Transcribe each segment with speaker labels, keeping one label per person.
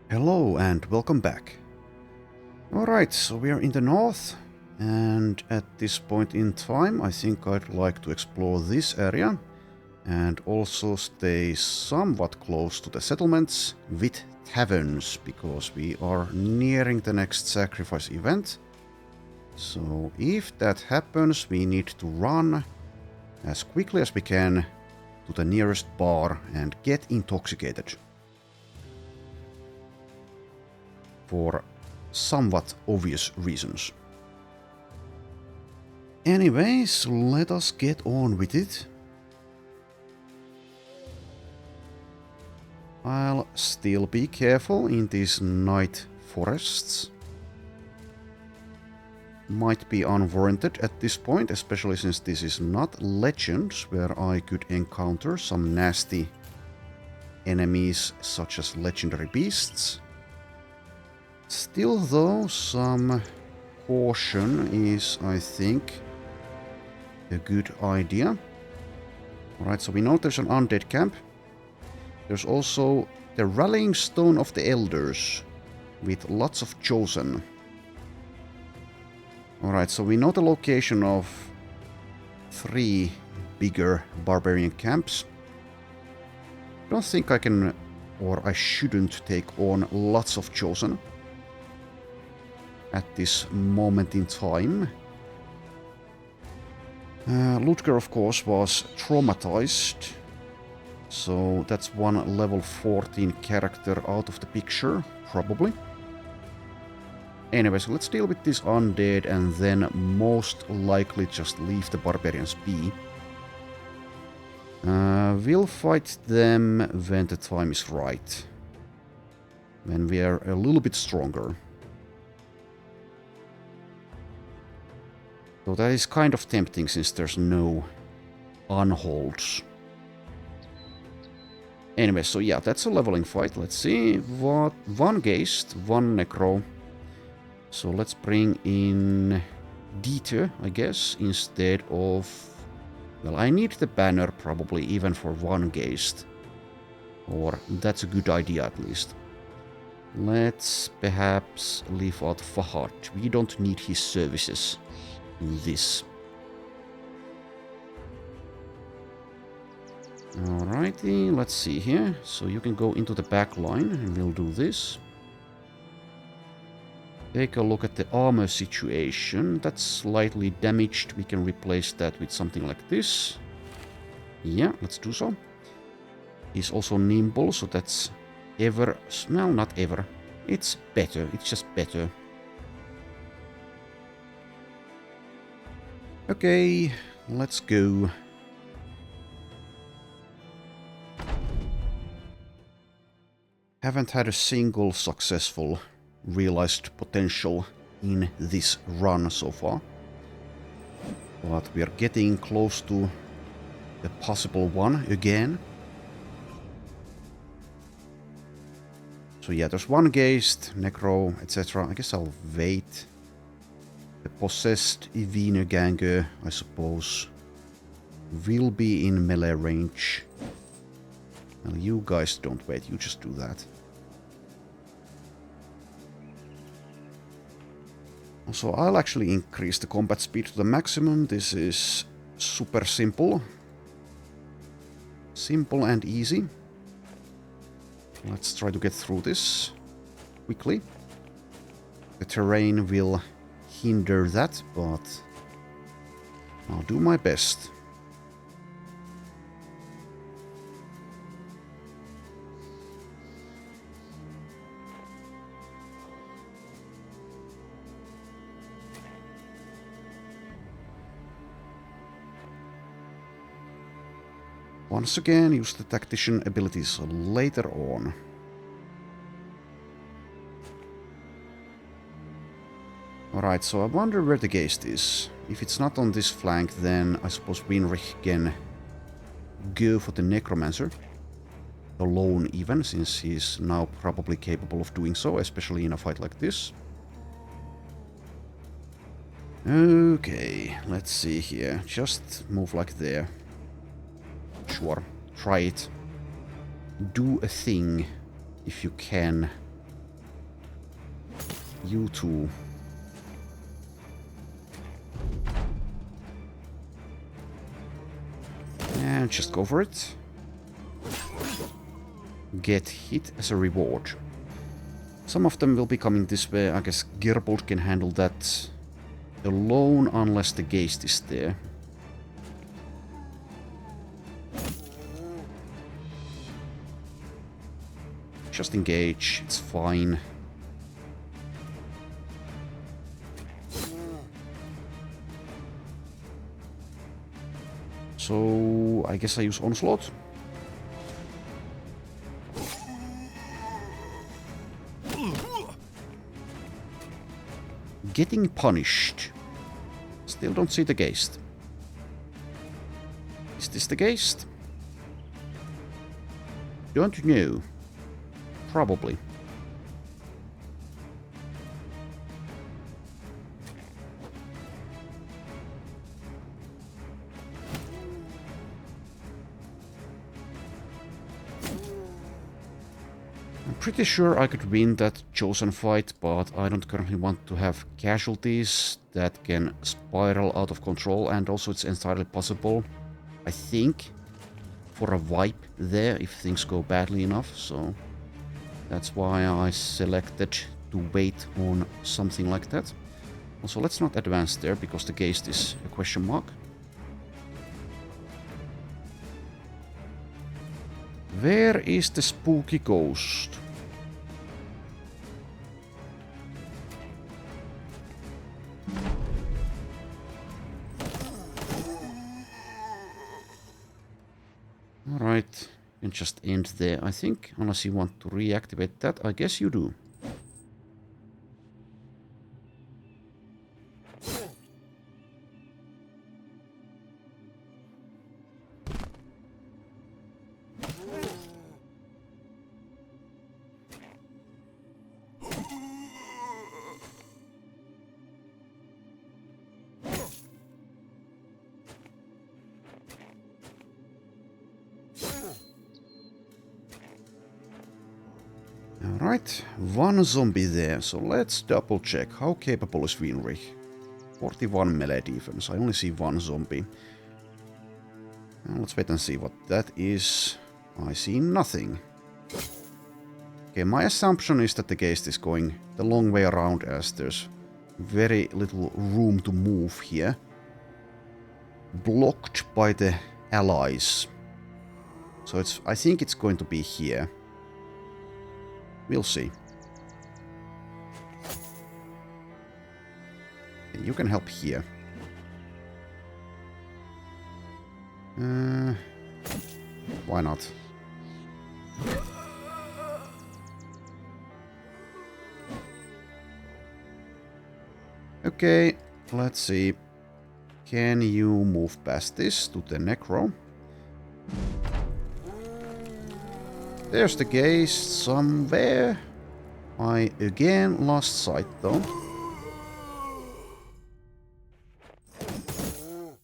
Speaker 1: Hello and welcome back. Alright, so we are in the north, and at this point in time I think I'd like to explore this area and also stay somewhat close to the settlements with taverns, because we are nearing the next sacrifice event. So if that happens, we need to run as quickly as we can to the nearest bar and get intoxicated. For somewhat obvious reasons. Anyways, let us get on with it. I'll still be careful in these night forests. Might be unwarranted at this point, especially since this is not Legends, where I could encounter some nasty enemies such as legendary beasts. Still though, some caution is, I think, a good idea. Alright, so we know there's an undead camp. There's also the Rallying Stone of the Elders, with lots of chosen. Alright, so we know the location of 3 bigger barbarian camps. I don't think I can, or I shouldn't take on lots of chosen at this moment in time. Ludger, of course, was traumatized, so that's one level 14 character out of the picture, probably. Anyways, let's deal with this undead and then most likely just leave the barbarians be. We'll fight them when the time is right, when we are a little bit stronger. So that is kind of tempting since there's no unholds. Anyway, so yeah, that's a leveling fight. Let's see what... 1 Geist, 1 Necro. So let's bring in Dieter, I guess, instead of... Well, I need the banner probably even for 1 Geist. Or that's a good idea at least. Let's perhaps leave out Fahad. We don't need his services in this. Alrighty, let's see here. So you can go into the back line and we'll do this. Take a look at the armor situation. That's slightly damaged. We can replace that with something like this. Yeah, let's do so. He's also nimble, so that's ever... Well, not ever. It's better. It's just better. Okay, let's go. Haven't had a single successful realized potential in this run so far. But we are getting close to the possible one again. So yeah, there's 1 Geist, Necro, etc. I guess I'll wait. The possessed Wienerganger, I suppose, will be in melee range. Well, you guys don't wait, you just do that. Also, I'll actually increase the combat speed to the maximum. This is super simple. Simple and easy. Let's try to get through this quickly. The terrain will hinder that, but I'll do my best. Once again, use the tactician abilities later on. Alright, so I wonder where the Geist is. If it's not on this flank, then I suppose Winrich can go for the Necromancer. Alone even, since he's now probably capable of doing so, especially in a fight like this. Okay, let's see here. Just move like there. Sure, try it. Do a thing, if you can. You too. And just go for it. Get hit as a reward. Some of them will be coming this way. I guess Gerbold can handle that alone unless the Geist is there. Just engage, it's fine. So I guess I use Onslaught. Getting punished. Still don't see the Geist. Is this the Geist? Don't know. Probably. I'm pretty sure I could win that chosen fight, but I don't currently want to have casualties that can spiral out of control, and also it's entirely possible, I think, for a wipe there if things go badly enough, so that's why I selected to wait on something like that. Also, let's not advance there because the Geist is a question mark. Where is the spooky ghost? Alright, you can just end there, I think, unless you want to reactivate that. I guess you do. Alright, one zombie there, so let's double check. How capable is Winrich? 41 melee defense, I only see one zombie. Now let's wait and see what that is. I see nothing. Okay, my assumption is that the Geist is going the long way around as there's very little room to move here. Blocked by the allies. So I think it's going to be here. We'll see. You can help here. Why not? Okay, let's see. Can you move past this to the Necro? There's the Geist somewhere. I again lost sight though.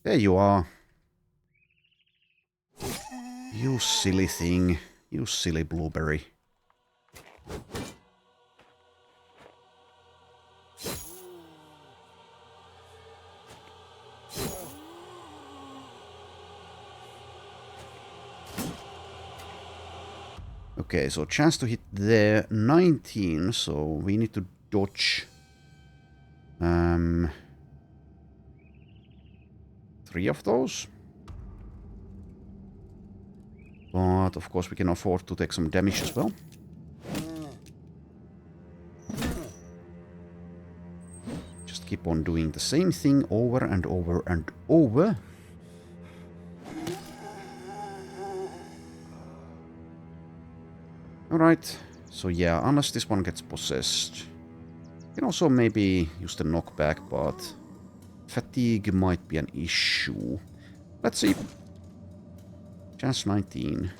Speaker 1: There you are. You silly thing. You silly blueberry. Okay, so chance to hit there, 19, so we need to dodge 3 of those. But of course we can afford to take some damage as well. Just keep on doing the same thing over and over and over. Alright, so yeah, unless this one gets possessed. You can also maybe use the knockback, but fatigue might be an issue. Let's see. Chance 19.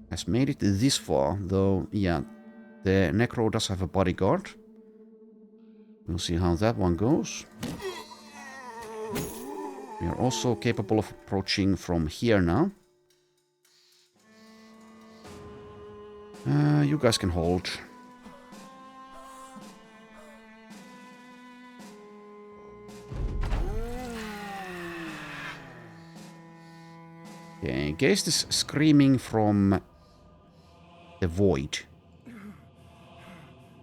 Speaker 1: Has made it this far, though, yeah, the Necro does have a bodyguard. We'll see how that one goes. We are also capable of approaching from here now. You guys can hold. Geist is screaming from the void.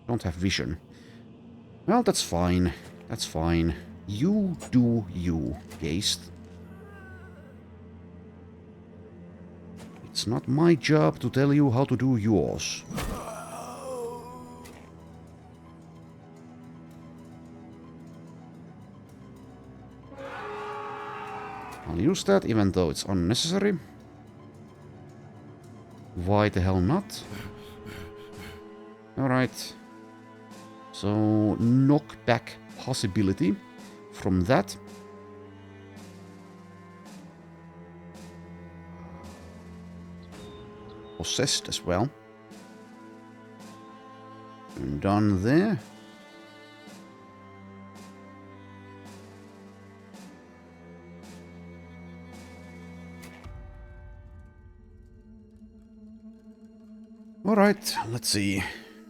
Speaker 1: Don't have vision. Well, that's fine. That's fine. You do you, Geist. It's not my job to tell you how to do yours. I'll use that even though it's unnecessary. Why the hell not? Alright. So, knockback possibility from that. Possessed as well. And done there. Alright, let's see.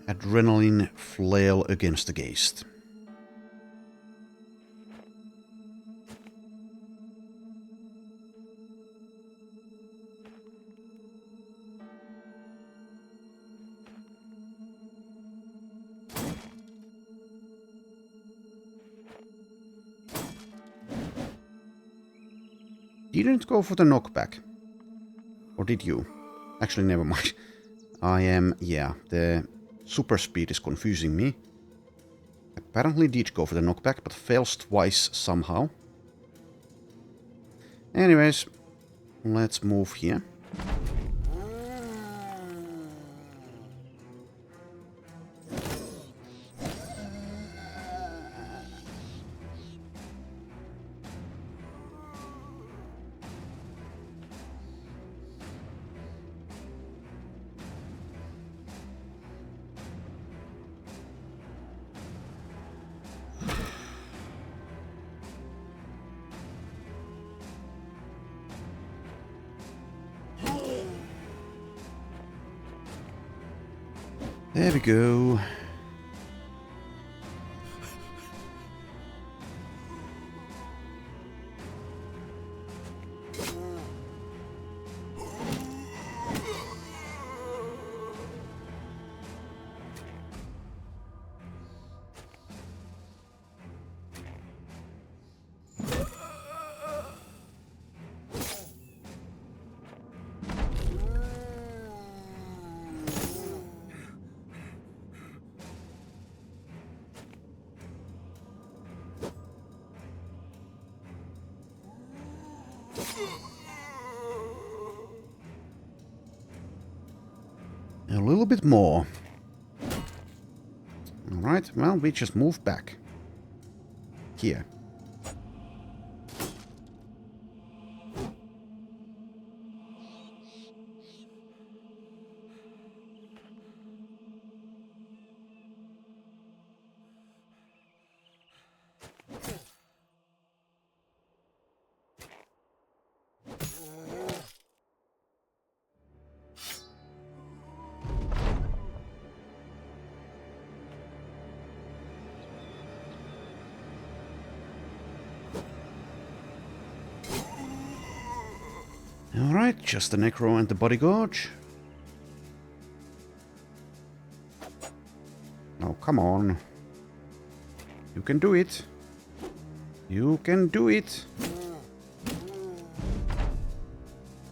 Speaker 1: Adrenaline flail against the Geist. You didn't go for the knockback. Or did you? Actually, never mind. Yeah, the super speed is confusing me. Apparently did go for the knockback, but fails twice somehow. Anyways, let's move here. There we go. A little bit more. Alright, well, we just move back. Here. Alright, just the Necro and the Bodyguard. Oh, come on. You can do it. You can do it.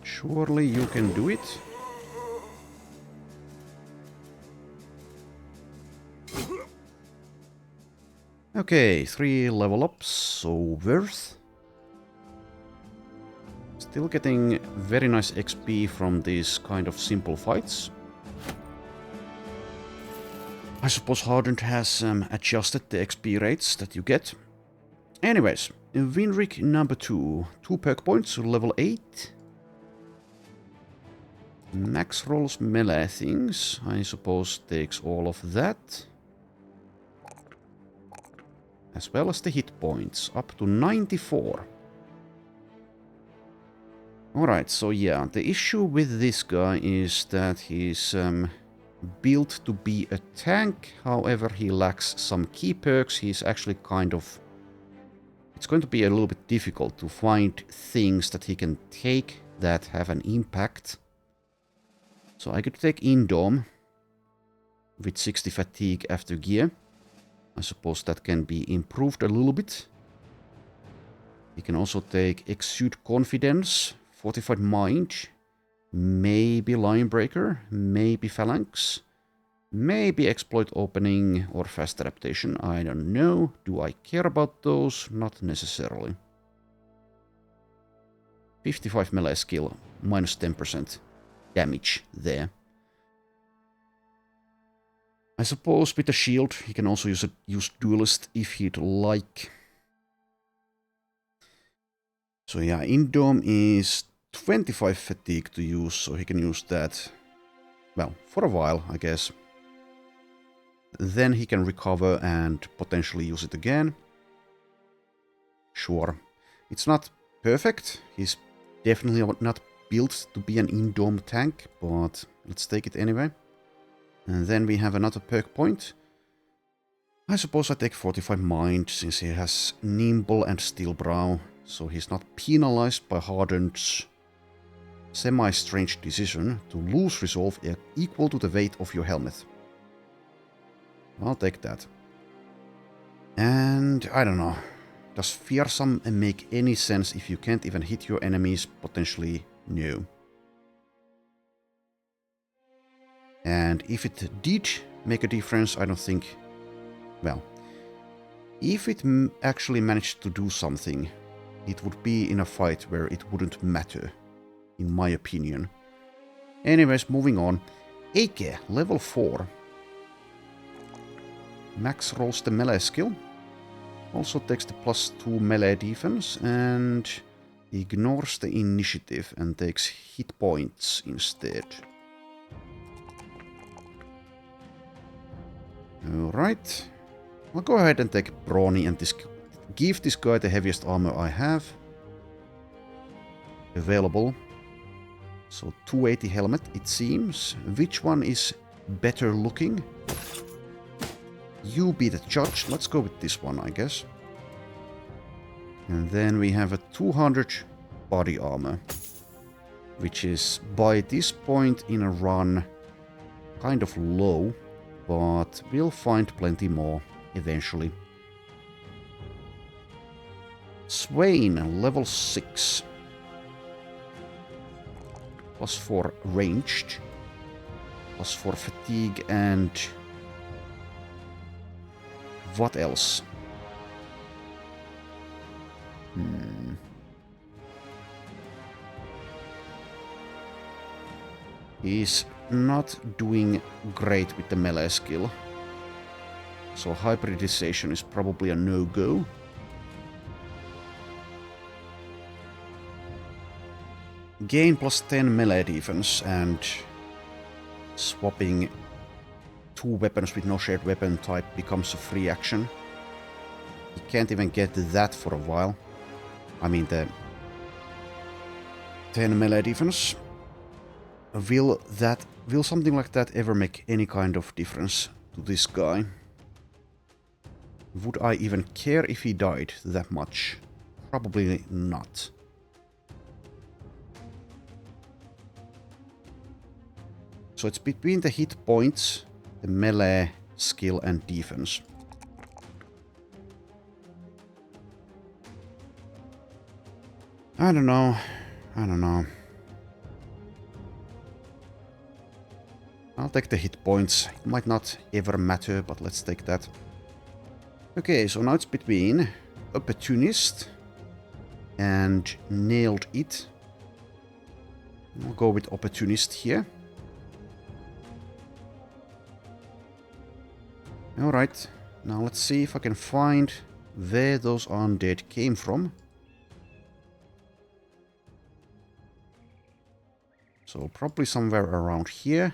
Speaker 1: Surely you can do it. Okay, 3 level ups, so worth. Still getting very nice XP from these kind of simple fights. I suppose Hardened has adjusted the XP rates that you get. Anyways, Winrick number 2. 2 perk points to level 8. Max rolls melee things, I suppose takes all of that. As well as the hit points, up to 94. Alright, so yeah, the issue with this guy is that he's built to be a tank, however he lacks some key perks. He's actually kind of... It's going to be a little bit difficult to find things that he can take that have an impact. So I could take Indom with 60 fatigue after gear. I suppose that can be improved a little bit. You can also take Exude Confidence, Fortified Mind, maybe Linebreaker, maybe Phalanx, maybe Exploit Opening or Fast Adaptation. I don't know. Do I care about those? Not necessarily. 55 melee skill, minus 10% damage there. I suppose with the shield, he can also use Duelist if he'd like. So yeah, Indom is 25 fatigue to use, so he can use that, well, for a while, I guess. Then he can recover and potentially use it again. Sure. It's not perfect. He's definitely not built to be an Indom tank, but let's take it anyway. And then we have another perk point. I suppose I take Fortified Mind, since he has Nimble and Steel Brow, so he's not penalized by Hardened's semi-strange decision to lose resolve equal to the weight of your helmet. I'll take that. And I don't know. Does Fearsome make any sense if you can't even hit your enemies? Potentially no. And if it did make a difference, I don't think... Well, if it actually managed to do something, it would be in a fight where it wouldn't matter, in my opinion. Anyways, moving on. Eike, level 4. Max rolls the melee skill. Also takes the +2 melee defense and ignores the initiative and takes hit points instead. Alright. I'll go ahead and take Brawny and give this guy the heaviest armor I have available. So 280 helmet, it seems. Which one is better looking? You be the judge. Let's go with this one, I guess. And then we have a 200 body armor, which is by this point in a run kind of low, but we'll find plenty more eventually. Swain, level 6. +4 ranged. +4 fatigue and... what else? He's not doing great with the melee skill. So hybridization is probably a no-go. Gain +10 melee defense and swapping 2 weapons with no shared weapon type becomes a free action. You can't even get that for a while. I mean the 10 melee defense. Will something like that ever make any kind of difference to this guy? Would I even care if he died that much? Probably not. So it's between the hit points, the melee, skill and defense. I don't know. I'll take the hit points. It might not ever matter, but let's take that. Okay, so now it's between Opportunist and Nailed It. I'll go with Opportunist here. Alright, now let's see if I can find where those undead came from. So probably somewhere around here.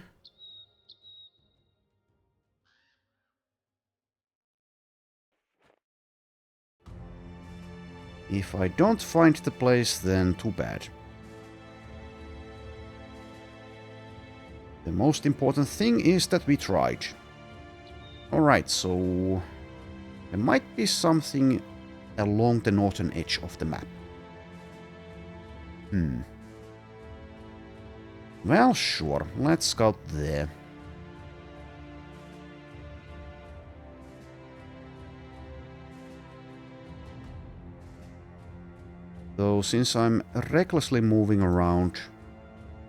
Speaker 1: If I don't find the place, then too bad. The most important thing is that we tried. Alright, so there might be something along the northern edge of the map. Well, sure. Let's scout there. So, since I'm recklessly moving around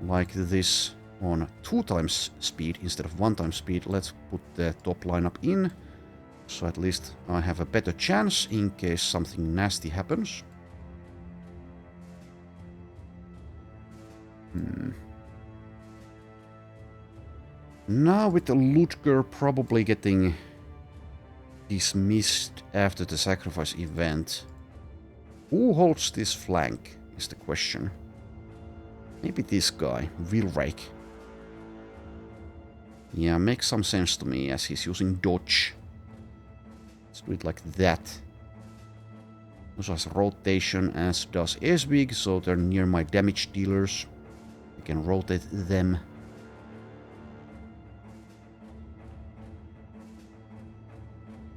Speaker 1: like this on 2 times speed instead of 1 times speed, let's put the top lineup in. So at least I have a better chance in case something nasty happens. Now with the Ludger probably getting dismissed after the sacrifice event, who holds this flank is the question. Maybe this guy, Vilrake. Yeah, makes some sense to me as he's using dodge. Let's do it like that. Also has rotation as does Esbig, so they're near my damage dealers. I can rotate them.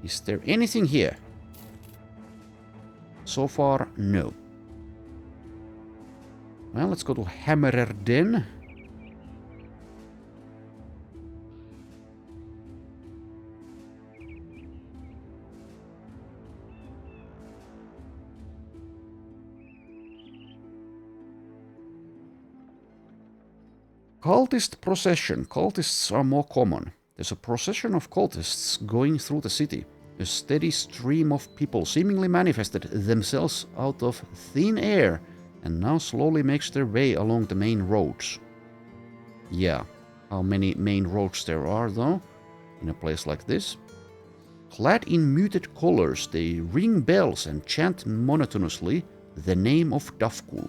Speaker 1: Is there anything here? So far, no. Well, let's go to Hammerer Den. Cultist procession. Cultists are more common. There's a procession of cultists going through the city. A steady stream of people seemingly manifested themselves out of thin air and now slowly makes their way along the main roads. Yeah, how many main roads there are though, in a place like this? Clad in muted colors, they ring bells and chant monotonously the name of Davkul.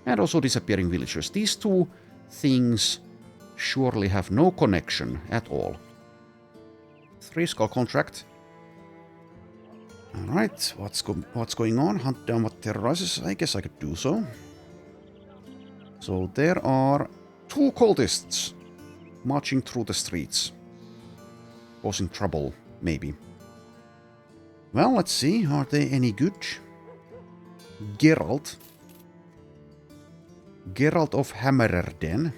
Speaker 1: And also disappearing villagers. These two things surely have no connection at all. 3 skull contract. Alright, what's going on? Hunt down what terrorizes. I guess I could do so. So there are 2 cultists marching through the streets. Causing trouble, maybe. Well, let's see. Are they any good? Geralt. Geralt of Hammererden.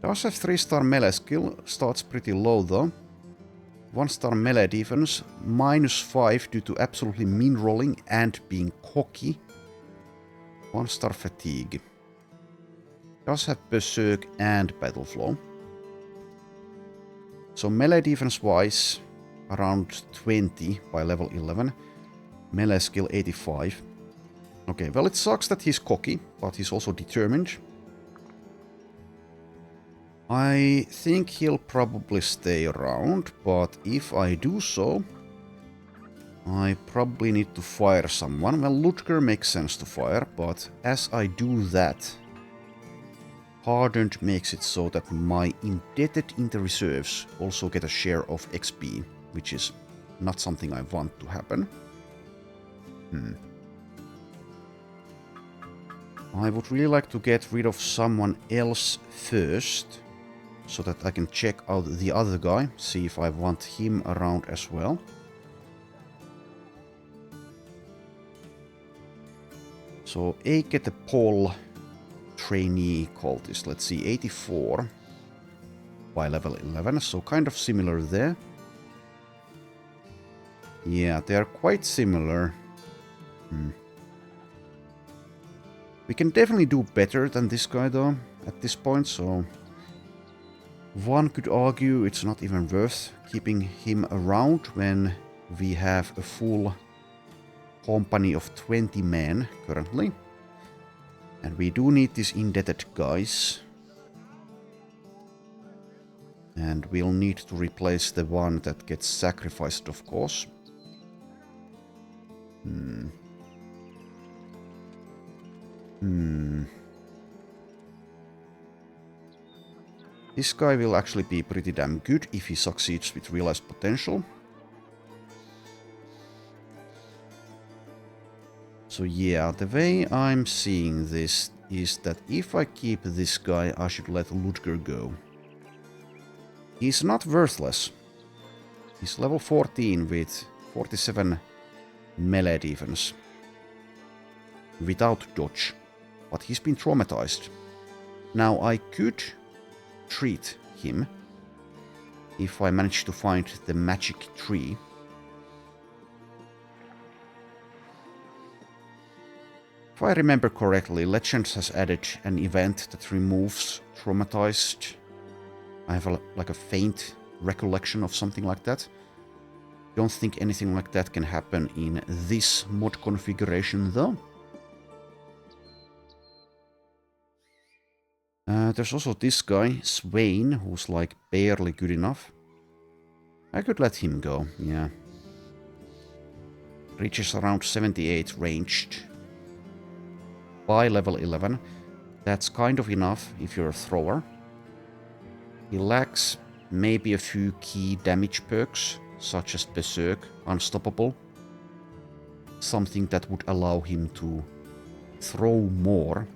Speaker 1: Does have 3-star melee skill. Starts pretty low though. 1-star melee defense, -5 due to absolutely mean rolling and being cocky. 1-star fatigue. Does have berserk and battle flow. So melee defense wise, around 20 by level 11. Melee skill 85. Okay, well it sucks that he's cocky, but he's also determined. I think he'll probably stay around, but if I do so, I probably need to fire someone. Well, Ludger makes sense to fire, but as I do that, Hardened makes it so that my indebted in the reserves also get a share of XP, which is not something I want to happen. I would really like to get rid of someone else first, so that I can check out the other guy, see if I want him around as well. So, Eike the Pol trainee cultist, let's see, 84 by level 11, so kind of similar there. Yeah, they are quite similar. We can definitely do better than this guy though, at this point, so one could argue it's not even worth keeping him around when we have a full company of 20 men currently. And we do need these indebted guys. And we'll need to replace the one that gets sacrificed, of course. This guy will actually be pretty damn good if he succeeds with realized potential. So yeah, the way I'm seeing this is that if I keep this guy, I should let Ludger go. He's not worthless. He's level 14 with 47 melee defense. Without dodge. But he's been traumatized. Now I could treat him if I manage to find the magic tree. If I remember correctly, Legends has added an event that removes traumatized. I have like a faint recollection of something like that. Don't think anything like that can happen in this mod configuration though. There's also this guy, Swain, who's like barely good enough. I could let him go, yeah. Reaches around 78 ranged. By level 11. That's kind of enough if you're a thrower. He lacks maybe a few key damage perks, such as Berserk, Unstoppable. Something that would allow him to throw more.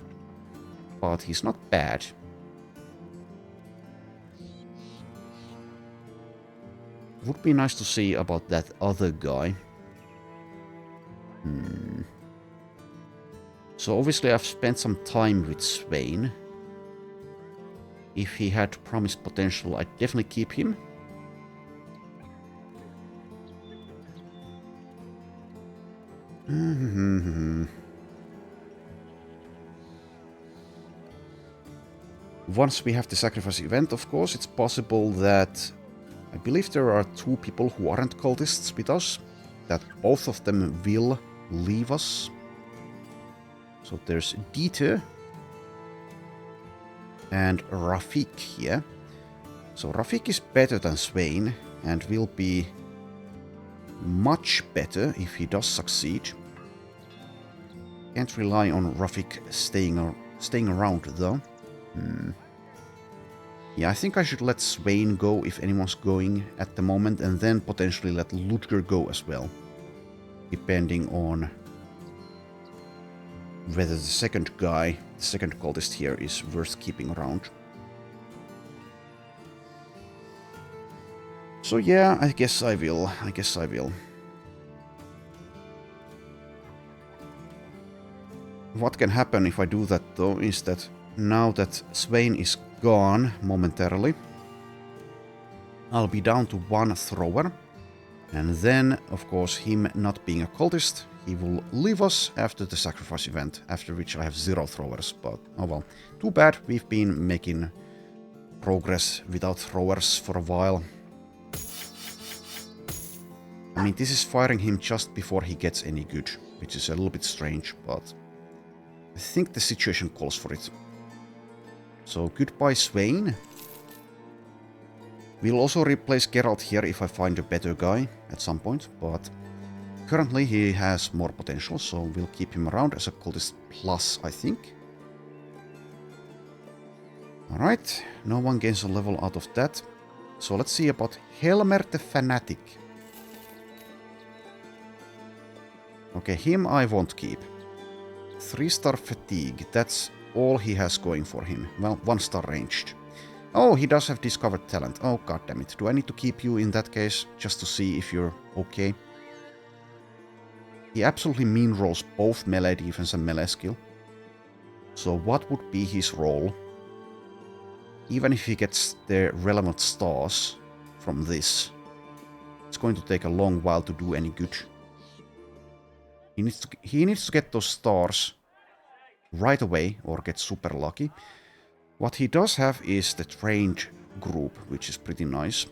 Speaker 1: But he's not bad. Would be nice to see about that other guy. So obviously I've spent some time with Swain. If he had promised potential, I'd definitely keep him. Once we have the sacrifice event, of course, it's possible that... I believe there are 2 people who aren't cultists with us. That both of them will leave us. So there's Dieter and Rafik here. So Rafik is better than Swain and will be much better if he does succeed. Can't rely on Rafik staying around though. Yeah, I think I should let Swain go if anyone's going at the moment, and then potentially let Ludger go as well. Depending on whether the second guy, the second cultist here, is worth keeping around. So yeah, I guess I will. What can happen if I do that though is that now that Swain is gone momentarily, I'll be down to 1 thrower. And then, of course, him not being a cultist, he will leave us after the sacrifice event, after which I have 0 throwers. But, oh well, too bad, we've been making progress without throwers for a while. I mean, this is firing him just before he gets any good, which is a little bit strange, but I think the situation calls for it. So, goodbye Swain. We'll also replace Geralt here if I find a better guy at some point, but currently he has more potential, so we'll keep him around as a cultist plus, I think. Alright, no one gains a level out of that. So let's see about Helmer the Fanatic. Okay, him I won't keep. 3-star fatigue, that's all he has going for him. Well, 1-star ranged. Oh, he does have discovered talent. Oh, goddammit. Do I need to keep you in that case, just to see if you're okay? He absolutely mean rolls both melee defense and melee skill. So what would be his role? Even if he gets the relevant stars from this, it's going to take a long while to do any good. He needs to get those stars right away or get super lucky. What he does have is the trained group, which is pretty nice.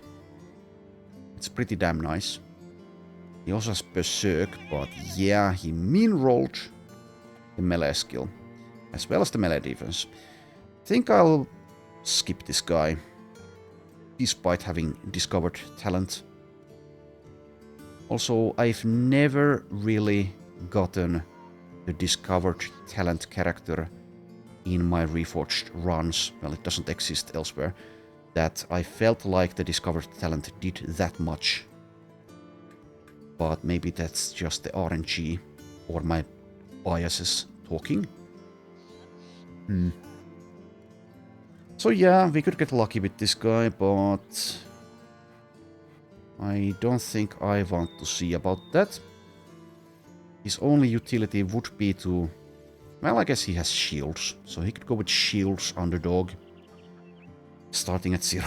Speaker 1: It's pretty damn nice. He also has Berserk, but yeah, he mean-rolled the melee skill, as well as the melee defense. I think I'll skip this guy, despite having discovered talent. Also, I've never really gotten the discovered talent character in my Reforged runs. Well, it doesn't exist elsewhere. That I felt like the discovered talent did that much. But maybe that's just the RNG or my biases talking. So yeah, we could get lucky with this guy, but I don't think I want to see about that. His only utility would be to Well, I guess he has shields, so he could go with shields underdog, starting at 0.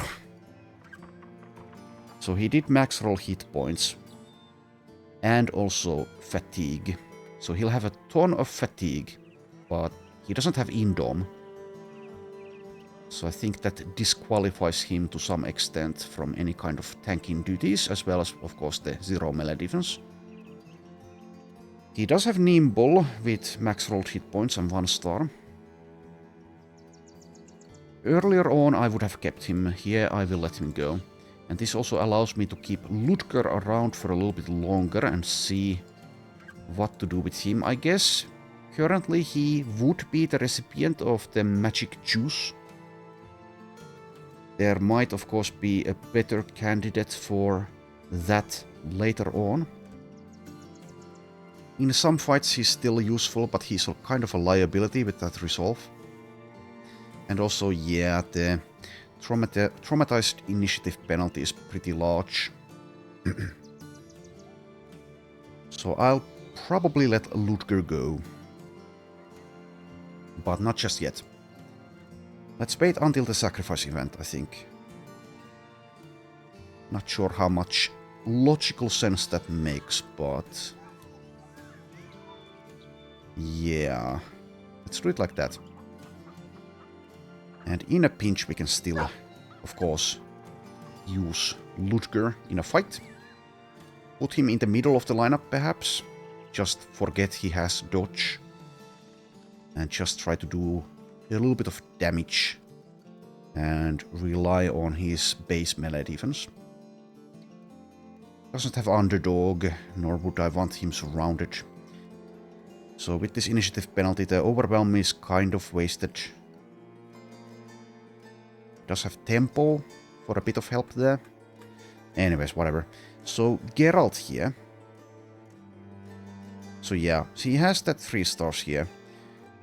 Speaker 1: So he did max roll hit points, and also fatigue. So he'll have a ton of fatigue, but he doesn't have Indom. So I think that disqualifies him to some extent from any kind of tanking duties, as well as, of course, the 0 melee defense. He does have Nimble with max rolled hit points and 1 star. Earlier on I would have kept him, here I will let him go. And this also allows me to keep Ludger around for a little bit longer and see what to do with him. I guess currently he would be the recipient of the magic juice. There might of course be a better candidate for that later on. In some fights he's still useful, but he's kind of a liability with that resolve. And also, yeah, the traumatized initiative penalty is pretty large. So I'll probably let Ludger go. But not just yet. Let's wait until the sacrifice event, I think. Not sure how much logical sense that makes, but... yeah, let's do it like that. And in a pinch we can still, of course, use Ludger in a fight. Put him in the middle of the lineup perhaps. Just forget he has dodge. And just try to do a little bit of damage. And rely on his base melee defense. Doesn't have underdog, nor would I want him surrounded. So with this initiative penalty, the overwhelm is kind of wasted. Does have tempo for a bit of help there. Anyways, whatever. So Geralt here. So yeah, so he has that 3 stars here.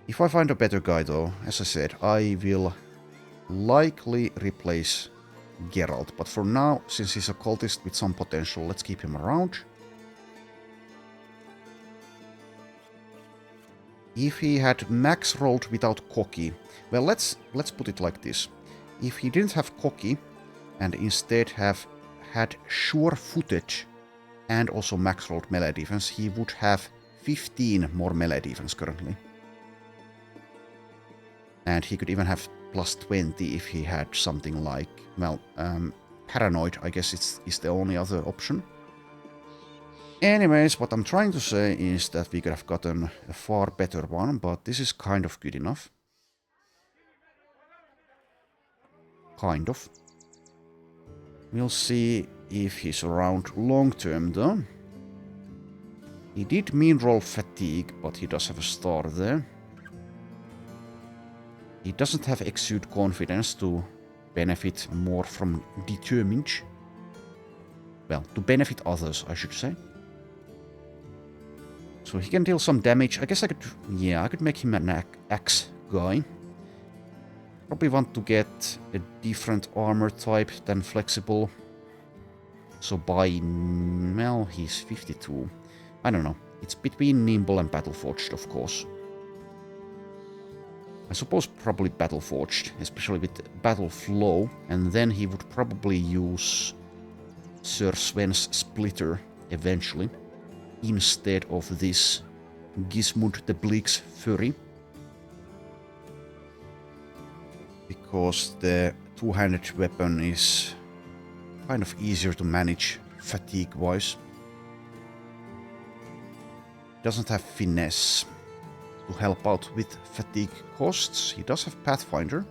Speaker 1: If I find a better guy though, as I said, I will likely replace Geralt. But for now, since he's a cultist with some potential, let's keep him around. If he had max rolled without cocky, well, let's put it like this. If he didn't have cocky and instead have had sure-footed and also max rolled melee defense, he would have 15 more melee defense currently. And he could even have plus 20 if he had something like, well, paranoid, I guess is the only other option. Anyways, what I'm trying to say is that we could have gotten a far better one, but this is kind of good enough. Kind of. We'll see if he's around long term though. He did mean roll fatigue, but he does have a star there. He doesn't have exude confidence to benefit more from determined. Well, to benefit others, I should say. So he can deal some damage. I guess I could, yeah, I could make him an axe guy. Probably want to get a different armor type than flexible. So by, well, he's 52. I don't know. It's between Nimble and Battleforged, of course. I suppose probably Battleforged, especially with Battle Flow. And then he would probably use Sir Sven's Splitter eventually, instead of this Gismund the Bleak's Fury. Because the two-handed weapon is kind of easier to manage fatigue-wise. Doesn't have finesse to help out with fatigue costs. He does have Pathfinder.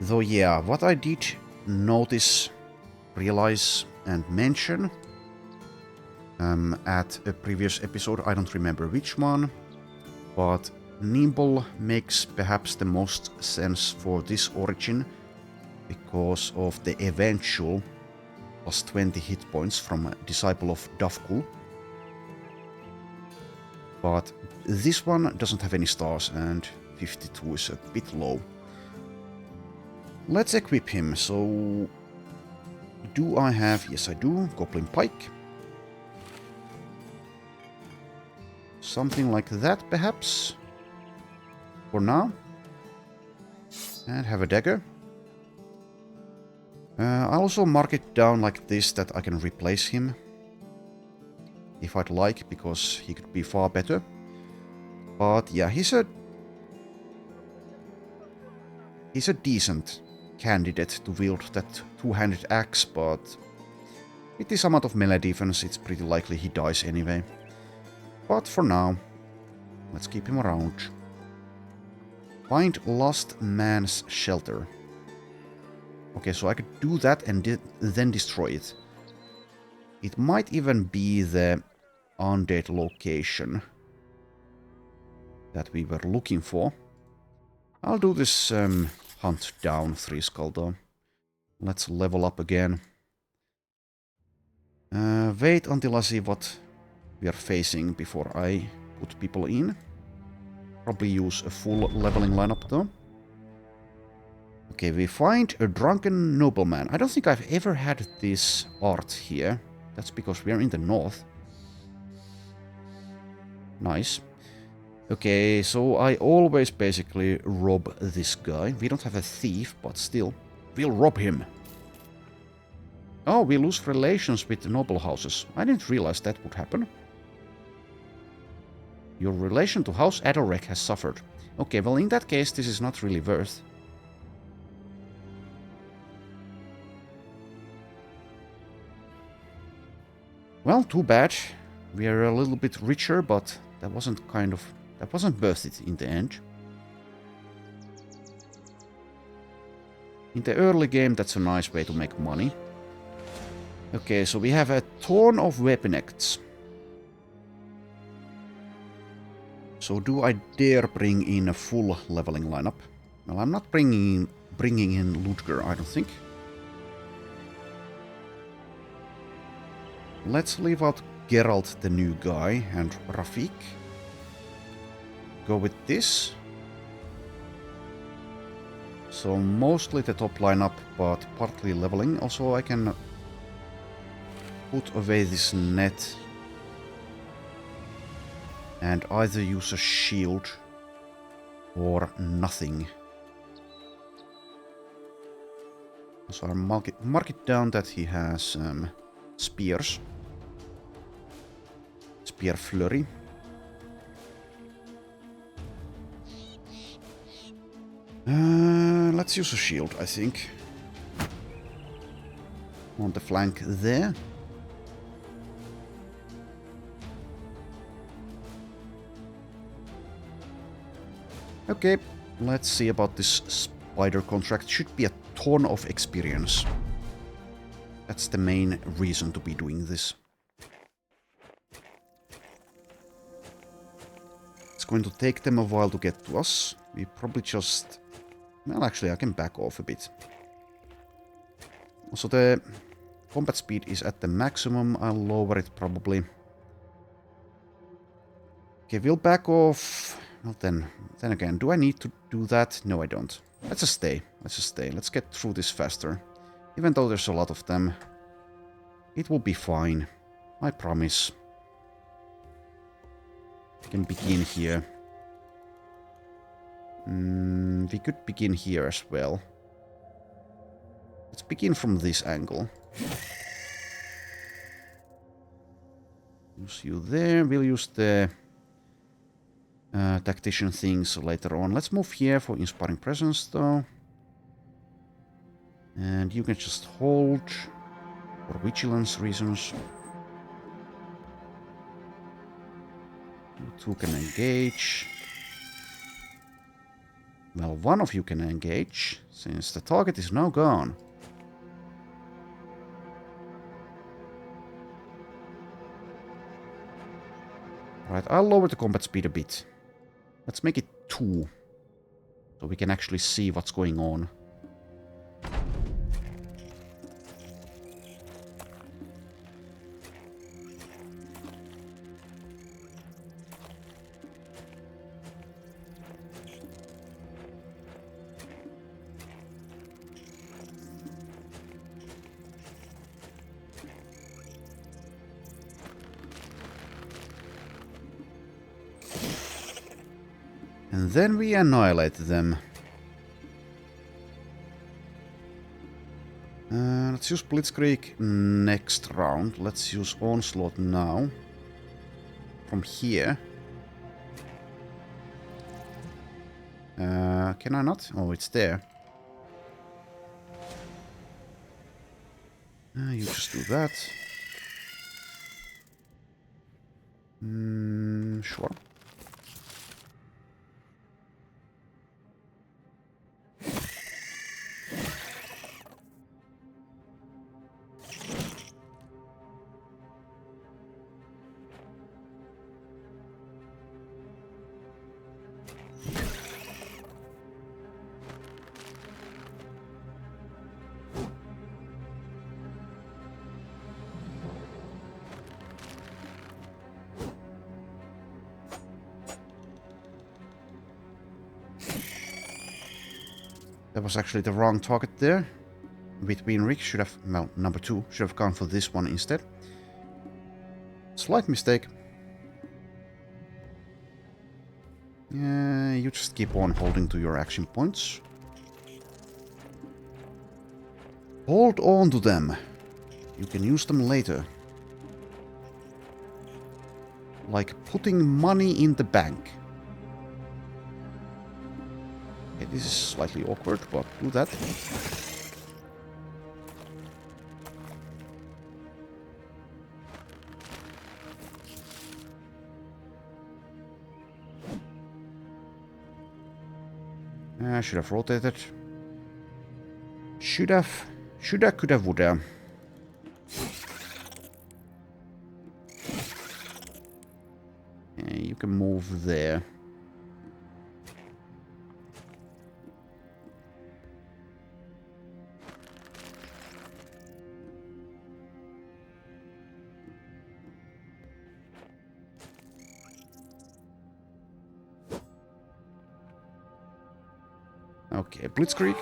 Speaker 1: Though yeah, what I did notice, realize and mention at a previous episode, I don't remember which one, but Nimble makes perhaps the most sense for this origin because of the eventual plus 20 hit points from Disciple of Davkul. But this one doesn't have any stars and 52 is a bit low. Let's equip him. So do I have... Yes, I do. Goblin Pike. Something like that, perhaps. For now. And have a dagger. I'll also mark it down like this, that I can replace him. If I'd like, because he could be far better. But yeah, he's a decent candidate to wield that two-handed axe, but with this amount of melee defense, it's pretty likely he dies anyway. But for now, let's keep him around. Find lost man's shelter. Okay, so I could do that and then destroy it. It might even be the undead location that we were looking for. I'll do this hunt down 3 skull though. Let's level up again. Wait until I see what we are facing before I put people in. Probably use a full leveling lineup though. Okay, we find a drunken nobleman. I don't think I've ever had this art here. That's because we are in the north. Nice. Okay, so I always basically rob this guy. We don't have a thief, but still. We'll rob him. Oh, we lose relations with noble houses. I didn't realize that would happen. Your relation to House Adalrek has suffered. Okay, well in that case this is not really worth. Well, too bad. We are a little bit richer, but that wasn't worth it in the end. In the early game, that's a nice way to make money. Okay, so we have a ton of weapon-acts. So do I dare bring in a full leveling lineup? Well, I'm not bringing in Ludger, I don't think. Let's leave out Geralt, the new guy, and Rafik. Go with this. So mostly the top lineup, but partly leveling. Also I can put away this net and either use a shield or nothing. So I'll mark it down that he has spears. Spear flurry. Let's use a shield, I think. On the flank there. Okay, let's see about this spider contract. Should be a ton of experience. That's the main reason to be doing this. It's going to take them a while to get to us. We probably just... Well, actually, I can back off a bit. Also, the combat speed is at the maximum. I'll lower it probably. Okay, we'll back off. Well, then again, do I need to do that? No, I don't. Let's just stay. Let's just stay. Let's get through this faster. Even though there's a lot of them, it will be fine. I promise. We can begin here. We could begin here as well. Let's begin from this angle. Use you there. We'll use the tactician things later on. Let's move here for inspiring presence though. And you can just hold for vigilance reasons. You two can engage. Well, one of you can engage, since the target is now gone. Right, I'll lower the combat speed a bit. Let's make it 2. So we can actually see what's going on. And then we annihilate them. Let's use Blitzkrieg next round. Let's use Onslaught now. From here. Can I not? Oh, it's there. You just do that. Sure. That was actually the wrong target there. Between Rick should have... well, number 2 should have gone for this one instead. Slight mistake. You just keep on holding to your action points. Hold on to them. You can use them later. Like putting money in the bank. Okay, this is slightly awkward, but do that. I should have rotated. Shoulda, coulda, woulda. You can move there. Okay, Blitzkrieg.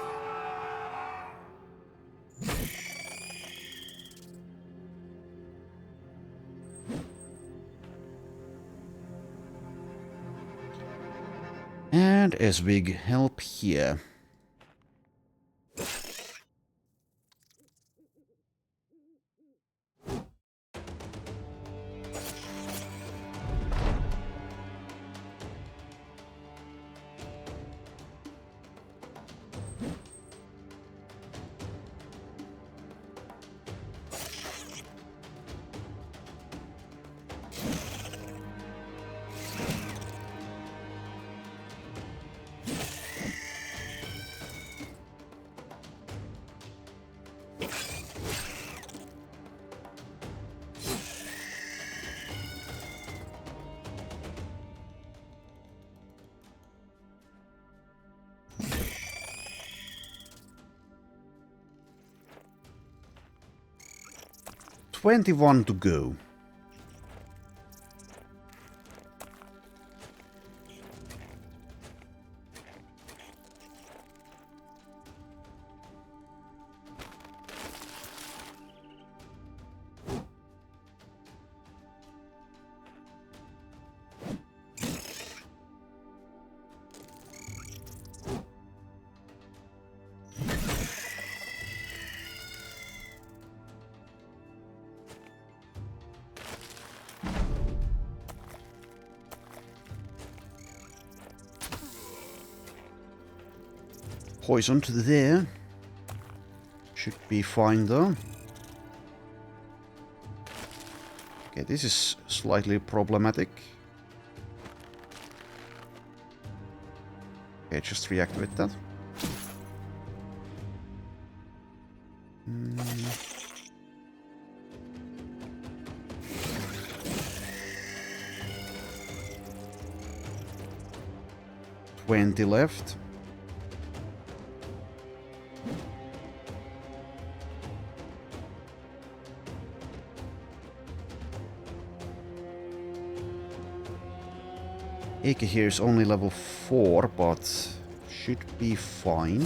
Speaker 1: And Esvig, help here. $21 to go. Poisoned there. Should be fine though. Okay, this is slightly problematic. Okay, just reactivate that. $20 left. Ike here is only level 4, but should be fine.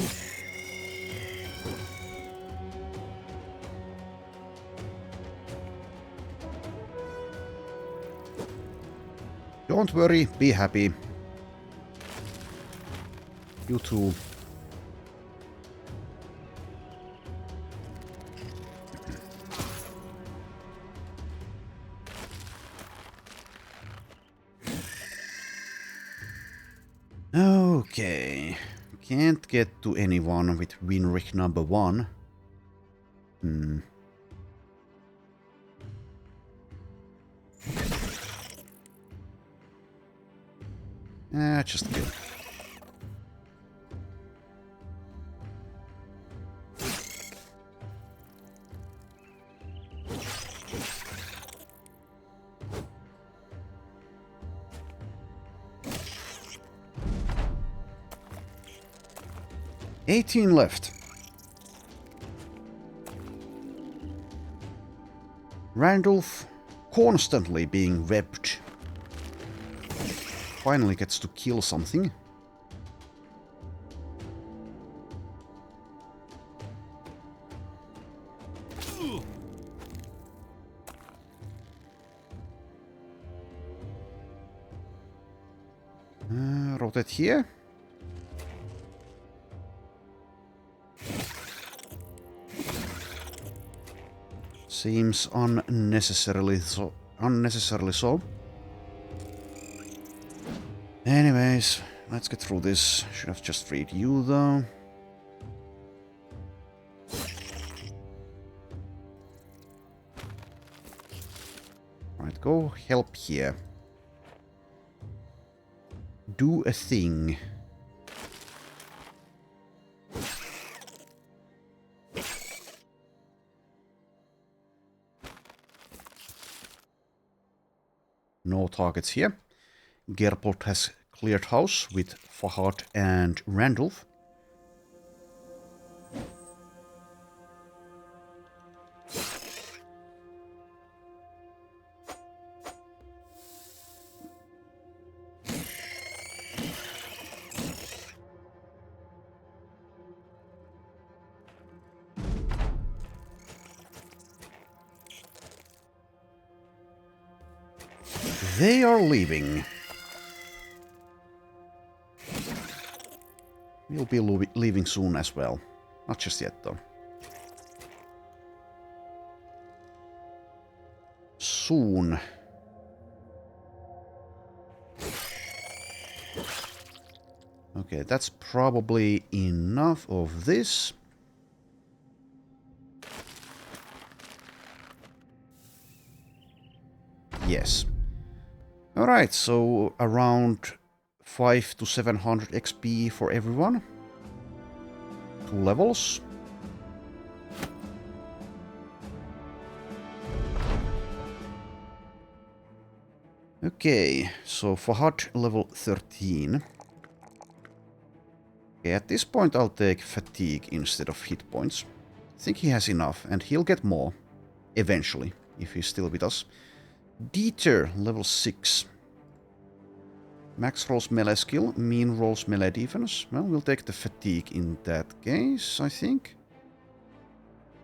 Speaker 1: Don't worry, be happy. You too. Okay. Can't get to anyone with Winrick number 1. Just kill. $18 left. Randolph constantly being webbed. Finally gets to kill something. Rotate here. Seems unnecessarily so. Anyways, let's get through this. Should have just freed you though. Right, go help here. Do a thing. No targets here. Gerpold has cleared house with Fahad and Randolph. They are leaving. We'll be leaving soon as well. Not just yet, though. Soon. Okay, that's probably enough of this. Yes. Alright, so around 500 to 700 XP for everyone. 2 levels. Okay, so Fahad level 13. Okay, at this point I'll take fatigue instead of hit points. I think he has enough, and he'll get more eventually, if he's still with us. Dieter, level 6. Max rolls melee skill, mean rolls melee defense. Well, we'll take the fatigue in that case, I think.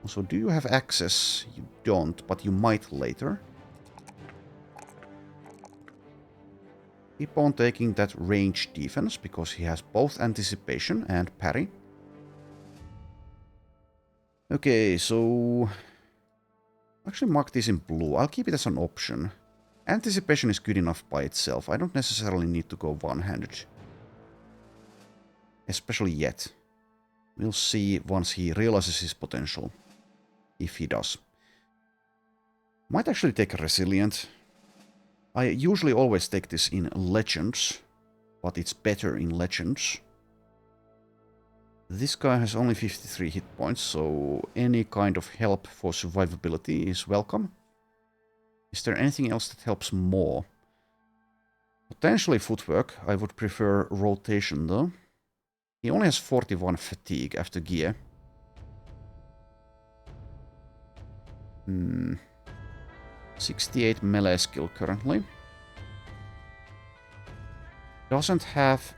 Speaker 1: Also, do you have access? You don't, but you might later. Keep on taking that range defense, because he has both anticipation and parry. Okay, so... actually mark this in blue. I'll keep it as an option. Anticipation is good enough by itself. I don't necessarily need to go one-handed. Especially yet. We'll see once he realizes his potential. If he does. Might actually take Resilient. I usually always take this in Legends. But it's better in Legends. This guy has only 53 hit points, so any kind of help for survivability is welcome. Is there anything else that helps more? Potentially footwork. I would prefer rotation though. He only has 41 fatigue after gear. 68 melee skill currently. Doesn't have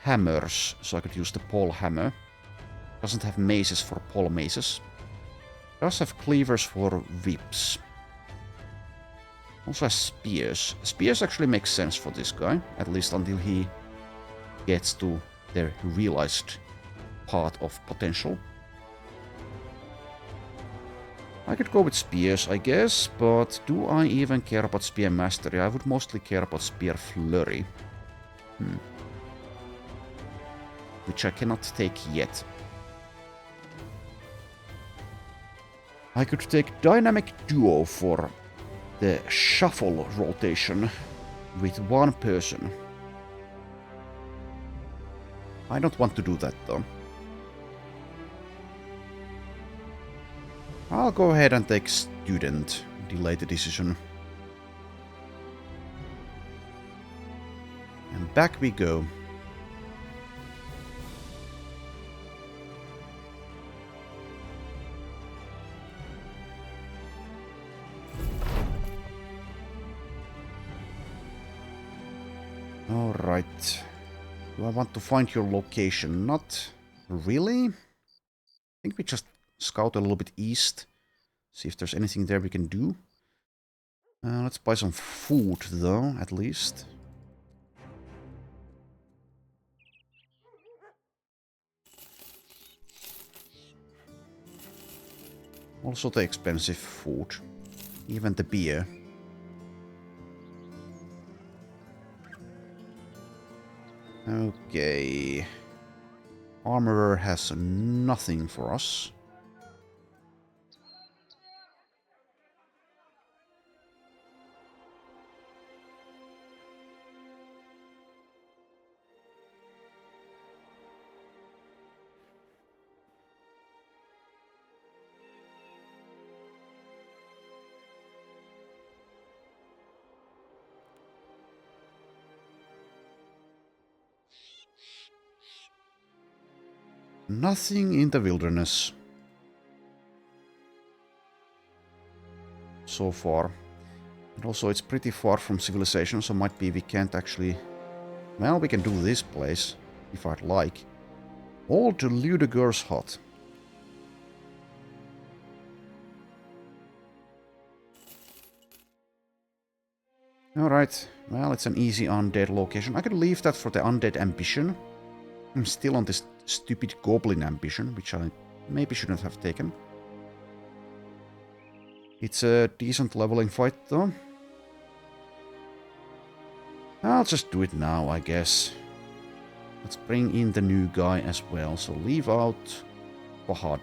Speaker 1: hammers, so I could use the pole hammer. Doesn't have maces for pole maces. Does have cleavers for whips. Also has spears. Spears actually makes sense for this guy, at least until he gets to their realized path of potential. I could go with spears, I guess, but do I even care about spear mastery? I would mostly care about spear flurry. Which I cannot take yet. I could take dynamic duo for the shuffle rotation with one person. I don't want to do that though. I'll go ahead and take student, delay the decision. And back we go. Alright. Do I want to find your location? Not really. I think we just scout a little bit east. See if there's anything there we can do. Let's buy some food though, at least. Also the expensive food. Even the beer. Okay. Armorer has nothing for us. Nothing in the wilderness. So far. And also it's pretty far from civilization, so might be we can't actually... Well, we can do this place, if I'd like. Old Ludegur's hut. Alright, well, it's an easy undead location. I could leave that for the undead ambition. I'm still on this stupid goblin ambition, which I maybe shouldn't have taken. It's a decent leveling fight, though. I'll just do it now, I guess. Let's bring in the new guy as well. So leave out Fahad.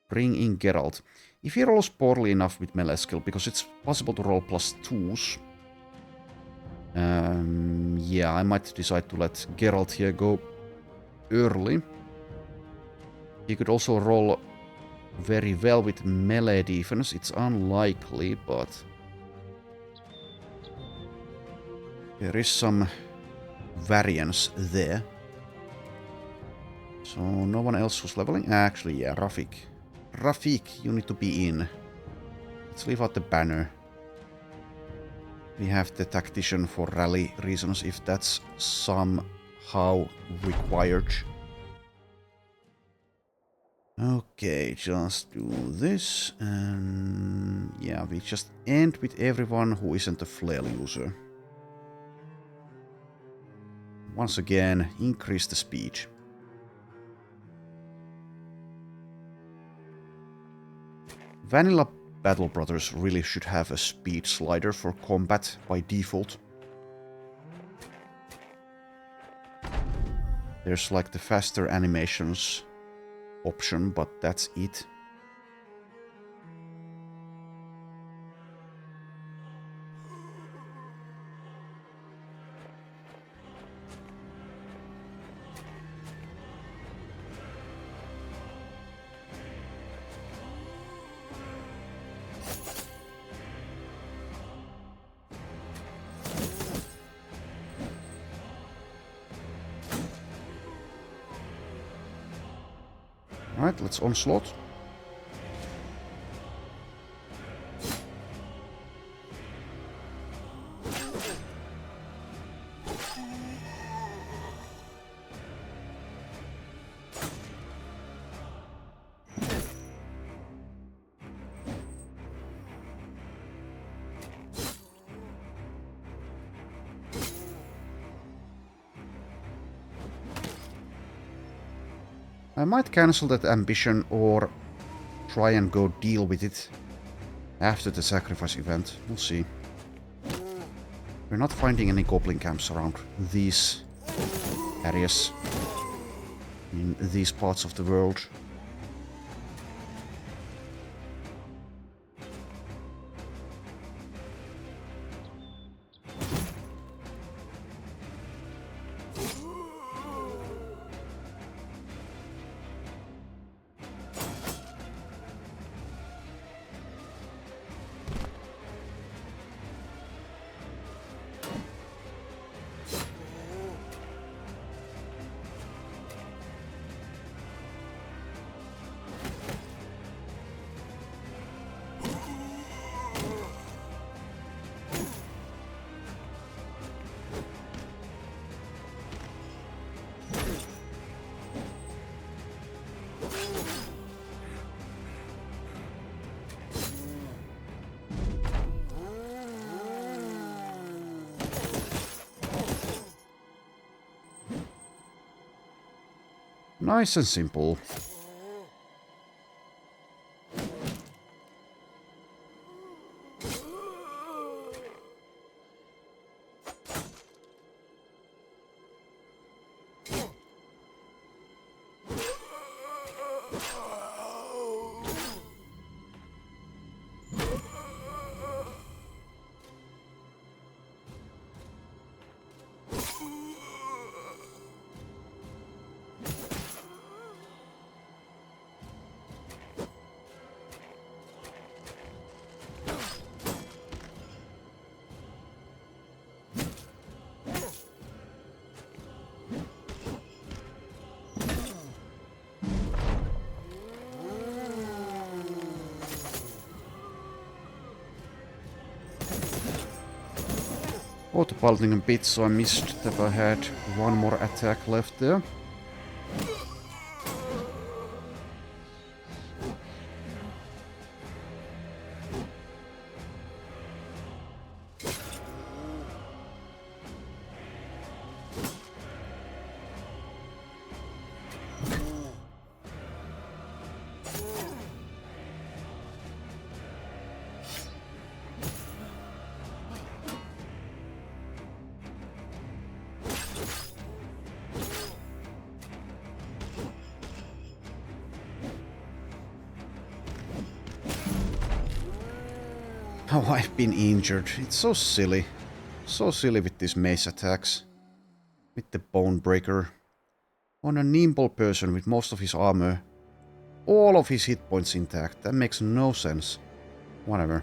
Speaker 1: Bring in Geralt. If he rolls poorly enough with melee skill, because it's possible to roll +2s. Yeah, I might decide to let Geralt here go early. He could also roll very well with melee defense. It's unlikely, but there is some variance there. So no one else was leveling? Actually, yeah, Rafik. Rafik, you need to be in. Let's leave out the banner. We have the tactician for rally reasons, if that's somehow required. Okay, just do this, and yeah, we just end with everyone who isn't a flail user. Once again, increase the speed. Vanilla Battle Brothers really should have a speed slider for combat by default. There's like the faster animations option, but that's it. Alright, let's onslaught. I might cancel that ambition or try and go deal with it after the sacrifice event. We'll see. We're not finding any goblin camps around these areas in these parts of the world. Nice and simple. Auto-piloting a bit, so I missed that I had one more attack left there. Oh, I've been injured. It's so silly. So silly with these mace attacks. With the Bone Breaker. On a nimble person with most of his armor. All of his hit points intact. That makes no sense. Whatever.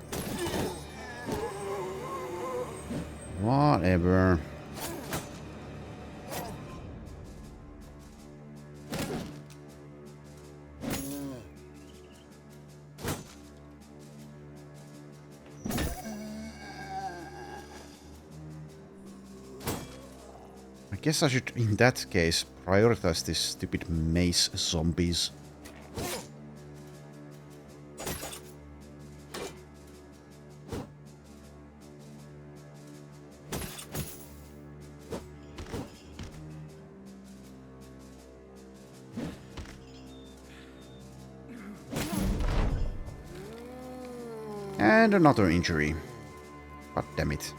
Speaker 1: Whatever. I guess I should, in that case, prioritize these stupid mace zombies. And another injury. God damn it.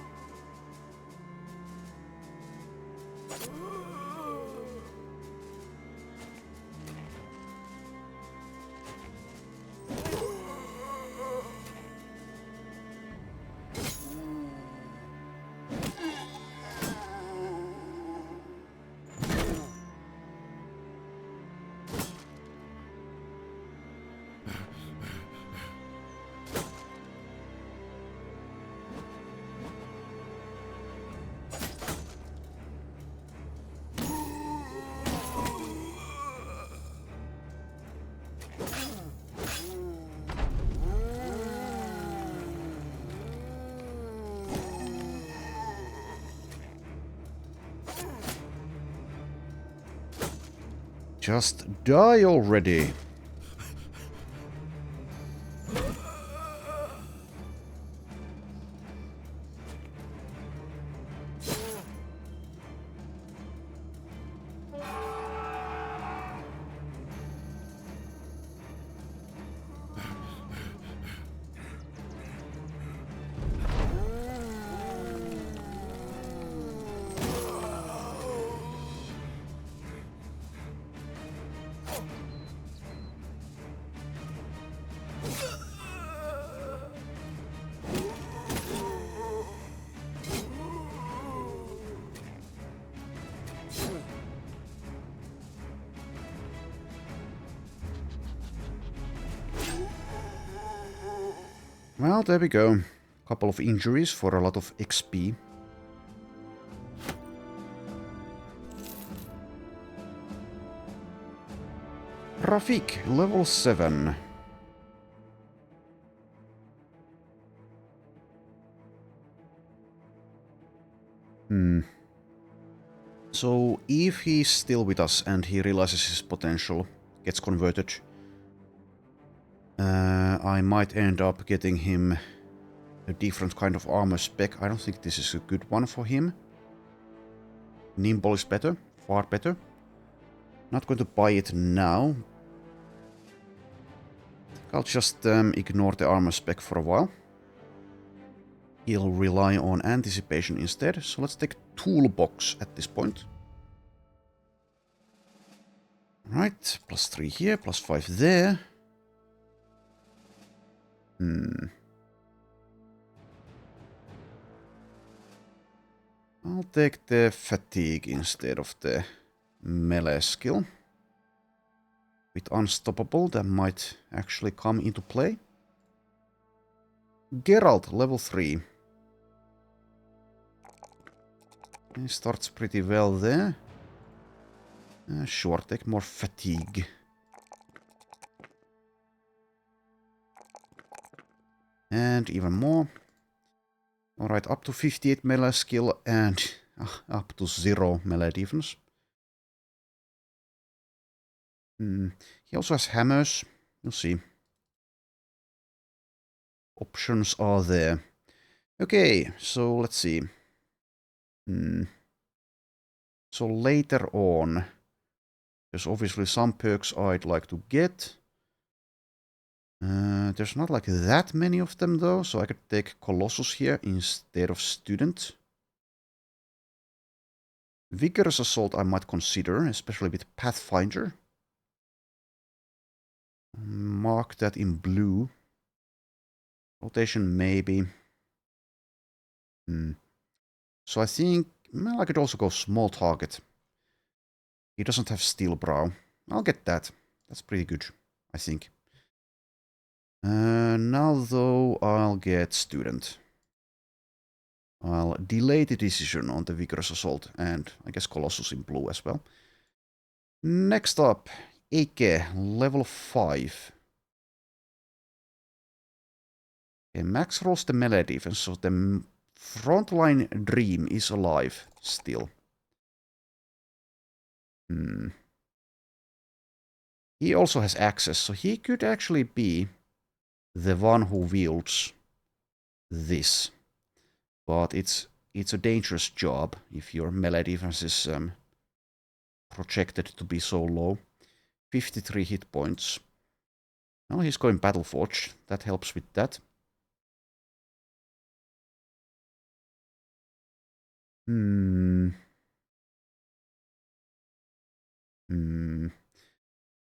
Speaker 1: Just die already. Well, there we go. Couple of injuries for a lot of XP. Rafik, level 7. So, if he's still with us and he realizes his potential, gets converted, I might end up getting him a different kind of armor spec. I don't think this is a good one for him. Nimble is better, far better. Not going to buy it now. I'll just ignore the armor spec for a while. He'll rely on anticipation instead, so let's take toolbox at this point. Right, +3 here, +5 there. I'll take the fatigue instead of the melee skill. With unstoppable, that might actually come into play. Geralt, level 3. He starts pretty well there. Sure, take more fatigue. And even more. Alright, up to 58 melee skill and up to 0 melee defense. He also has hammers. You'll see. Options are there. Okay, so let's see. So later on, there's obviously some perks I'd like to get. There's not like that many of them though, so I could take Colossus here instead of Student. Vigorous Assault I might consider, especially with Pathfinder. Mark that in blue. Rotation maybe. So I think well, I could also go small target. He doesn't have Steel Brow. I'll get that. That's pretty good, I think. Now though, I'll get Student. I'll delay the decision on the Vigorous Assault and I guess Colossus in blue as well. Next up, Eike, level 5. Okay, max rolls the melee defense, so the frontline dream is alive still. He also has access, so he could actually be the one who wields this. But it's a dangerous job if your melee defense is projected to be so low. 53 hit points. Now he's going Battleforged. That helps with that.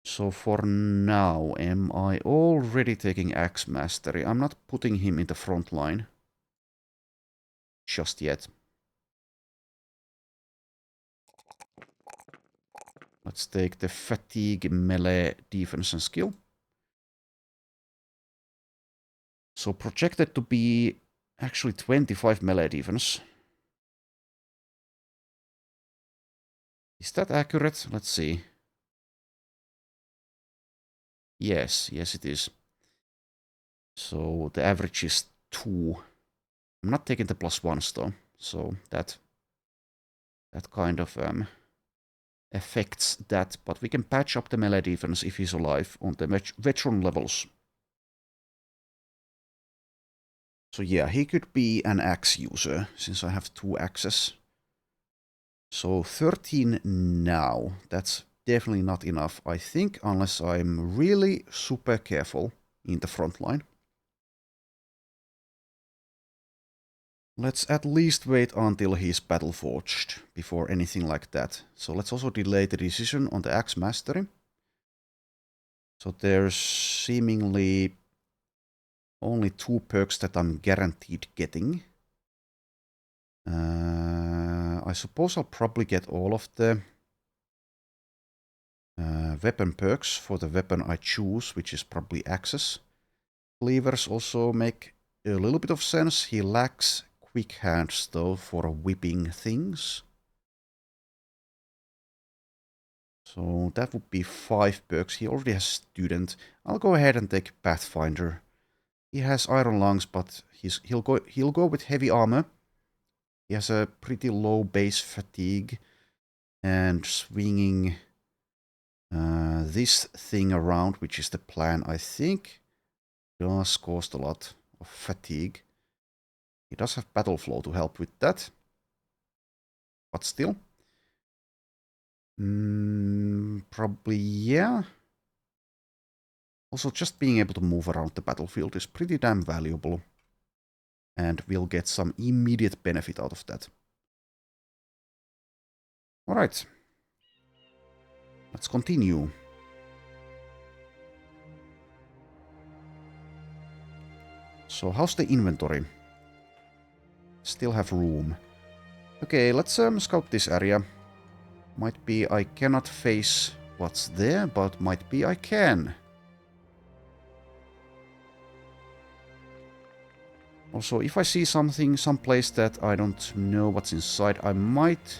Speaker 1: So for now, am I already taking Axe Mastery? I'm not putting him in the front line just yet. Let's take the Fatigue, Melee, Defense and Skill. So projected to be actually 25 melee defense. Is that accurate? Let's see. Yes, it is. So the average is 2. I'm not taking the +1s though, so that kind of affects that. But we can patch up the melee defense if he's alive on the veteran levels. So yeah, he could be an axe user, since I have 2 axes. So 13 now. That's definitely not enough, I think, unless I'm really super careful in the front line. Let's at least wait until he's Battleforged before anything like that. So let's also delay the decision on the Axe Mastery. So there's seemingly only 2 perks that I'm guaranteed getting. I suppose I'll probably get all of the weapon perks for the weapon I choose, which is probably Axes. Cleavers also make a little bit of sense. He lacks quick hands, though, for whipping things. So that would be 5 perks. He already has Student. I'll go ahead and take Pathfinder. He has Iron Lungs, but he'll go with Heavy Armor. He has a pretty low base fatigue. And swinging this thing around, which is the plan, I think, does cost a lot of fatigue. He does have Battle Flow to help with that. But still. Probably, yeah. Also, just being able to move around the battlefield is pretty damn valuable. And we'll get some immediate benefit out of that. Alright. Let's continue. So, how's the inventory? Still have room. Okay, let's scout this area. Might be I cannot face what's there, but might be I can. Also, if I see something, someplace that I don't know what's inside, I might...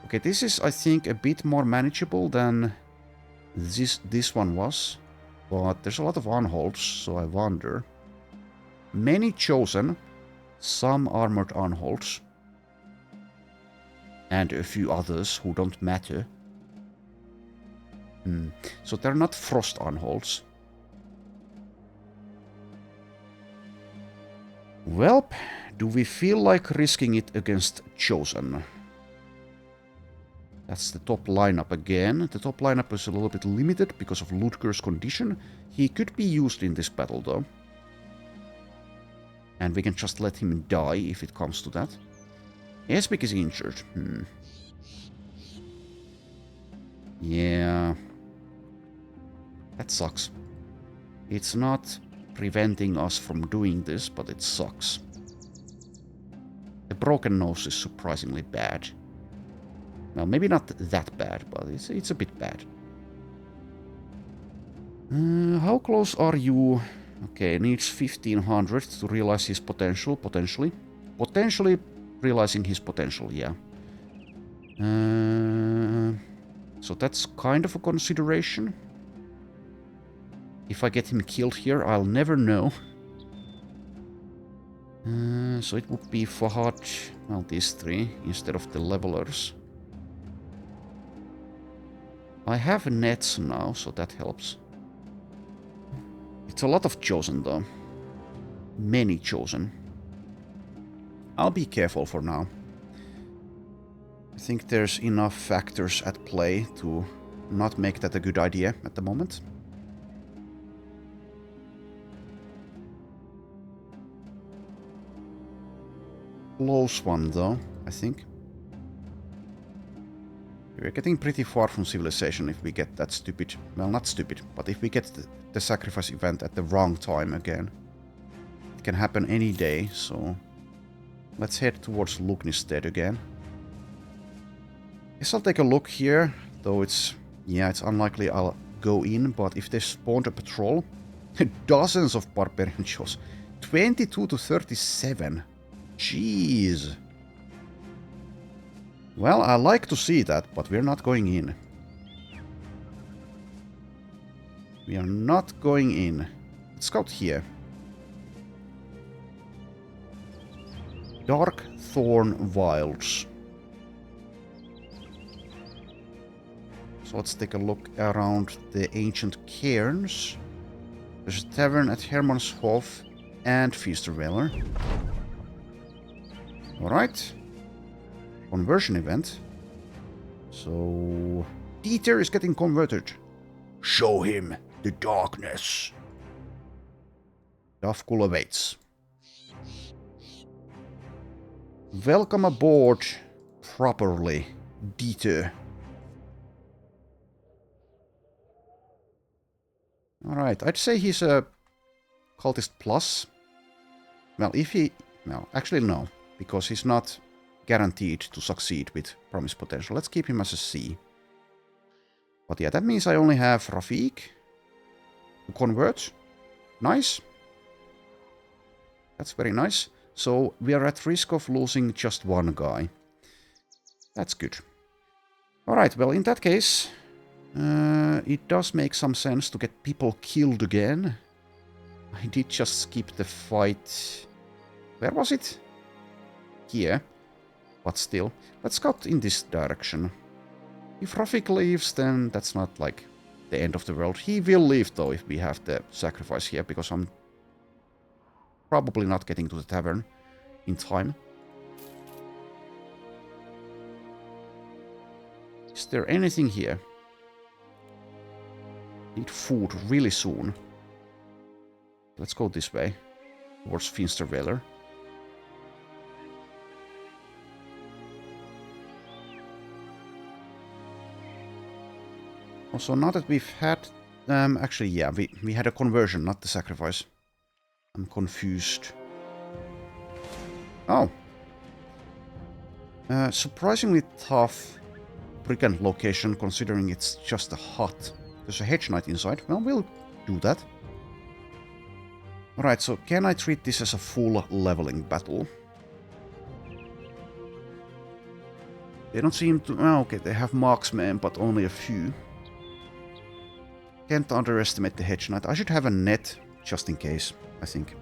Speaker 1: Okay, this is, I think, a bit more manageable than this one was. But there's a lot of unholds, so I wonder. Many chosen, some armored unholds. And a few others who don't matter. So they're not frost unholds. Well, do we feel like risking it against chosen? That's the top lineup again. The top lineup is a little bit limited because of Ludger's condition. He could be used in this battle though. And we can just let him die if it comes to that. Esbik is injured. Yeah. That sucks. It's not preventing us from doing this, but it sucks. The broken nose is surprisingly bad. Well, maybe not that bad, but it's a bit bad. How close are you? Okay, needs 1500 to realize his potential, potentially. Potentially realizing his potential, yeah. So that's kind of a consideration. If I get him killed here, I'll never know. So it would be Fahad, well, these three, instead of the levelers. I have nets now, so that helps. It's a lot of chosen, though. Many chosen. I'll be careful for now. I think there's enough factors at play to not make that a good idea at the moment. Close one, though, I think. We're getting pretty far from civilization if we get that stupid... Well, not stupid, but if we get the sacrifice event at the wrong time again. It can happen any day, so... Let's head towards Lugnistead again. Guess I'll take a look here, though it's... Yeah, it's unlikely I'll go in, but if they spawned a patrol... Dozens of barbarian shows. 22 to 37. Jeez. Well, I like to see that, but we're not going in. We are not going in. Let's scout here. Dark Thorn Wilds. So let's take a look around the ancient cairns. There's a tavern at Hermannshof and Feasterweller. Alright. Conversion event. So... Dieter is getting converted. Show him the darkness. Davkul awaits. Welcome aboard properly, Dieter. Alright, I'd say he's a cultist plus. Well, if he... Well, actually no, because he's not guaranteed to succeed with promise potential. Let's keep him as a C. But yeah, that means I only have Rafik. to convert. Nice. That's very nice. So we are at risk of losing just one guy. That's good. Alright, well in that case, it does make some sense to get people killed again. I did just skip the fight. Where was it? Here. But still, let's scout in this direction. If Rafik leaves, then that's not like the end of the world. He will leave though if we have the sacrifice here, because I'm probably not getting to the tavern in time. Is there anything here? Need food really soon. Let's go this way, towards Finstervale. Also, now that we've had... actually, yeah, we had a conversion, not the sacrifice. I'm confused. Oh. Surprisingly tough brigand location, considering it's just a hut. There's a hedge knight inside. Well, we'll do that. Alright, so can I treat this as a full leveling battle? They don't seem to... Oh, okay, they have marksmen, but only a few. Can't underestimate the hedge knight. I should have a net, just in case, I think.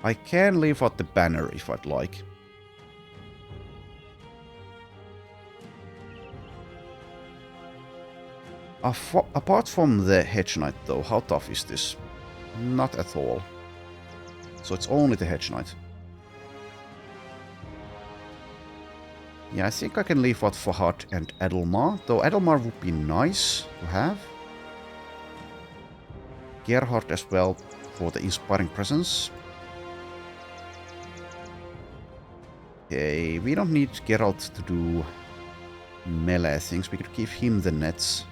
Speaker 1: I can leave out the banner if I'd like. Apart from the hedge knight though, how tough is this? Not at all. So it's only the hedge knight. Yeah, I think I can leave out Fahad and Adelmar, though Adelmar would be nice to have. Gerhard as well for the inspiring presence. Okay, we don't need Geralt to do melee things, we could give him the nets.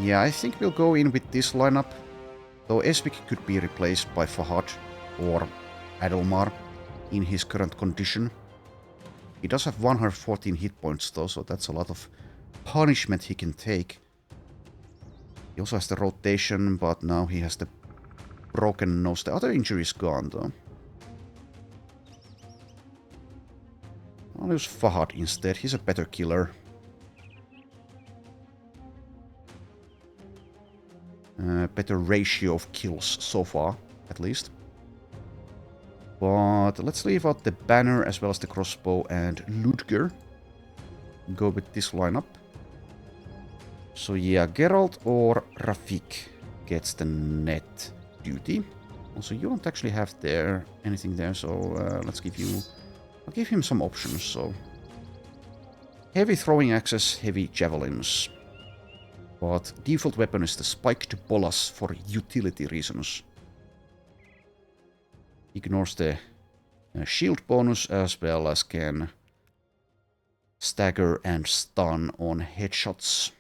Speaker 1: Yeah, I think we'll go in with this lineup, though Esvik could be replaced by Fahad or Adelmar in his current condition. He does have 114 hit points though, so that's a lot of punishment he can take. He also has the rotation, but now he has the broken nose. The other injury is gone though. I'll use Fahad instead, he's a better killer. Better ratio of kills so far, at least. But let's leave out the banner as well as the crossbow and Ludger. Go with this lineup. So yeah, Geralt or Rafik gets the net duty. Also, you don't actually have anything there, so let's give you... I'll give him some options, so... Heavy throwing axes, heavy javelins. But default weapon is the spiked bolas for utility reasons. Ignores the shield bonus as well as can stagger and stun on headshots.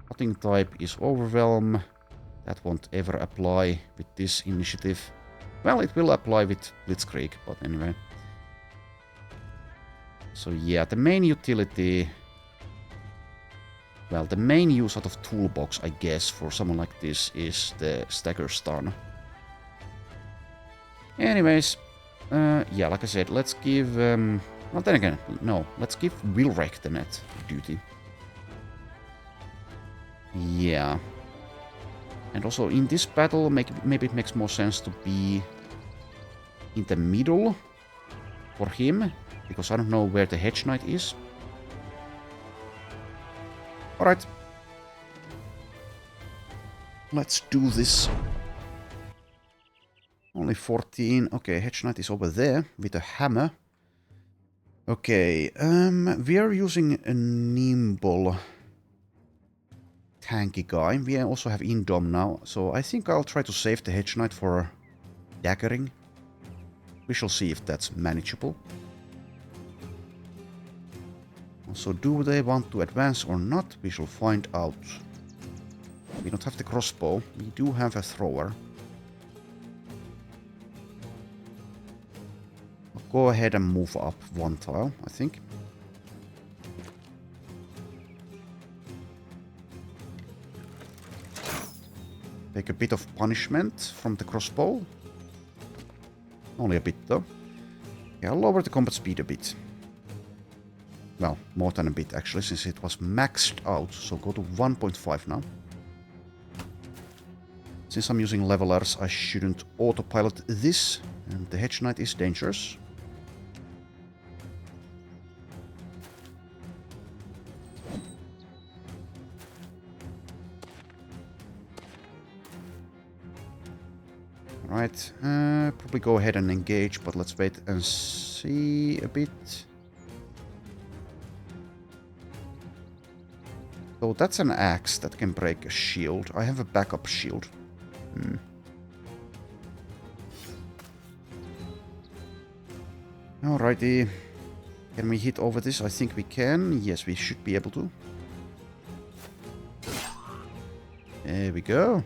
Speaker 1: Cutting type is overwhelm. That won't ever apply with this initiative. Well, it will apply with Blitzkrieg, but anyway. So yeah, the main utility... Well, the main use out of toolbox, I guess, for someone like this is the stagger stun. Anyways, yeah, like I said, let's give... well, then again, no, let's give Wilrek the net duty. Yeah. And also in this battle, maybe it makes more sense to be in the middle for him, because I don't know where the hedge knight is. Alright. Let's do this. Only 14. Okay, hedge knight is over there with a hammer. Okay, we are using a nimble tanky guy. We also have Indom now, so I think I'll try to save the hedge knight for daggering. We shall see if that's manageable. So do they want to advance or not? We shall find out. We don't have the crossbow. We do have a thrower. I'll go ahead and move up one tile, I think. Take a bit of punishment from the crossbow. Only a bit though. Yeah, I'll lower the combat speed a bit. Well, more than a bit actually, since it was maxed out. So go to 1.5 now. Since I'm using levelers, I shouldn't autopilot this. And the Hedge Knight is dangerous. Right, probably go ahead and engage, but let's wait and see a bit. So that's an axe that can break a shield. I have a backup shield. Alrighty. Can we hit over this? I think we can. Yes, we should be able to. There we go.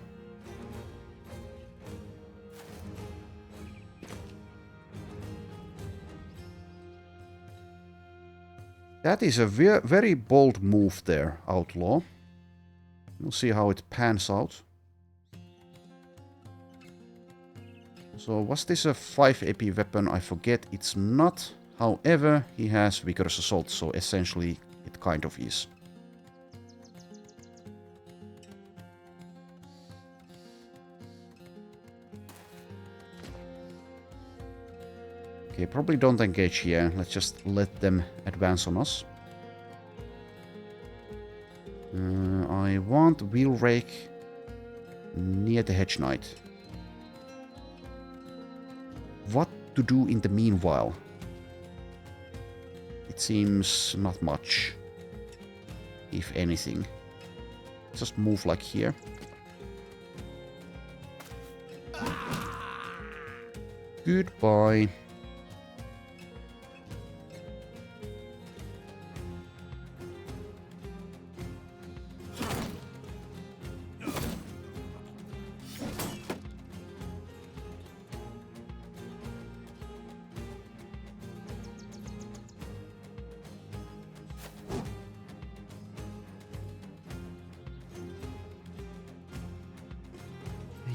Speaker 1: That is a very bold move there, Outlaw. We'll see how it pans out. So was this a 5 AP weapon? I forget. It's not. However, he has Vigorous Assault, so essentially it kind of is. Okay, probably don't engage here. Let's just let them advance on us. I want Wheel Rake near the Hedge Knight. What to do in the meanwhile? It seems not much, if anything. Just move like here. Goodbye.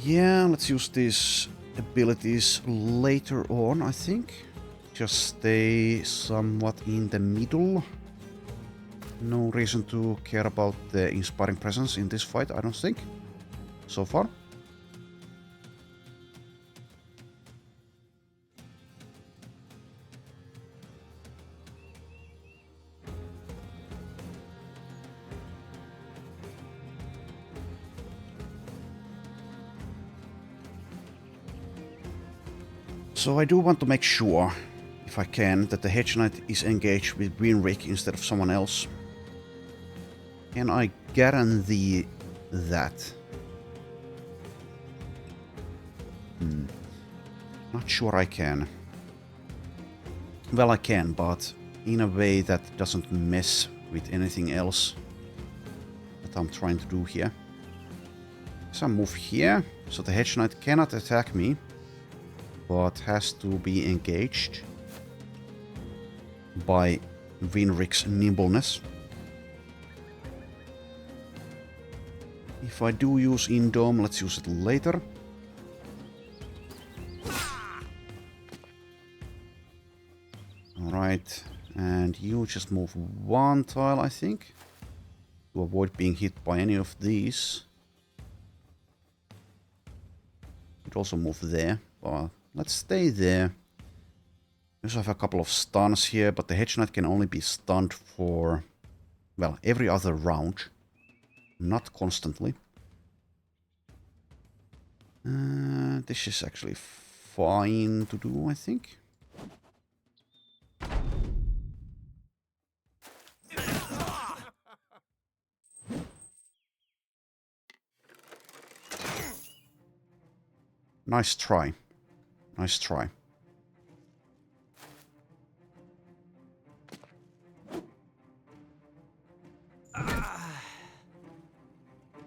Speaker 1: Yeah, let's use these abilities later on, I think. Just stay somewhat in the middle. No reason to care about the inspiring presence in this fight, I don't think. So far. So I do want to make sure, if I can, that the Hedge Knight is engaged with Winrick instead of someone else. Can I guarantee that? Not sure I can. Well, I can, but in a way that doesn't mess with anything else that I'm trying to do here. So I move here, so the Hedge Knight cannot attack me, but has to be engaged by Winrick's nimbleness. If I do use Indome, let's use it later. Alright, and you just move one tile, I think, to avoid being hit by any of these. Could also move there, but let's stay there. We also have a couple of stuns here, but the Hedge Knight can only be stunned for, well, every other round. Not constantly. This is actually fine to do, I think. Nice try. Nice try.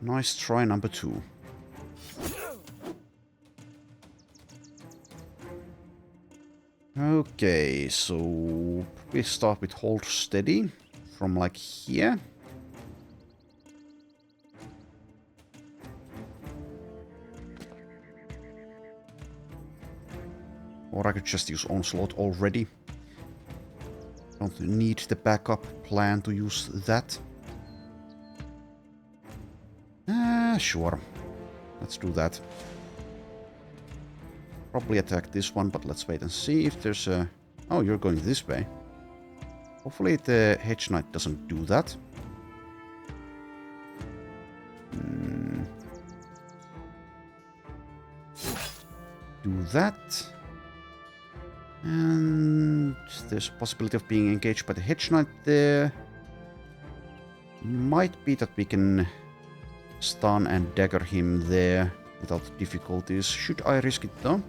Speaker 1: Nice try, number 2. Okay, so we start with hold steady from like here. Or I could just use Onslaught already. Don't need the backup plan to use that. Sure. Let's do that. Probably attack this one, but let's wait and see if there's a... Oh, you're going this way. Hopefully the Hedge Knight doesn't do that. Do that. And there's a possibility of being engaged by the Hedge Knight there. Might be that we can stun and dagger him there without difficulties. Should I risk it though?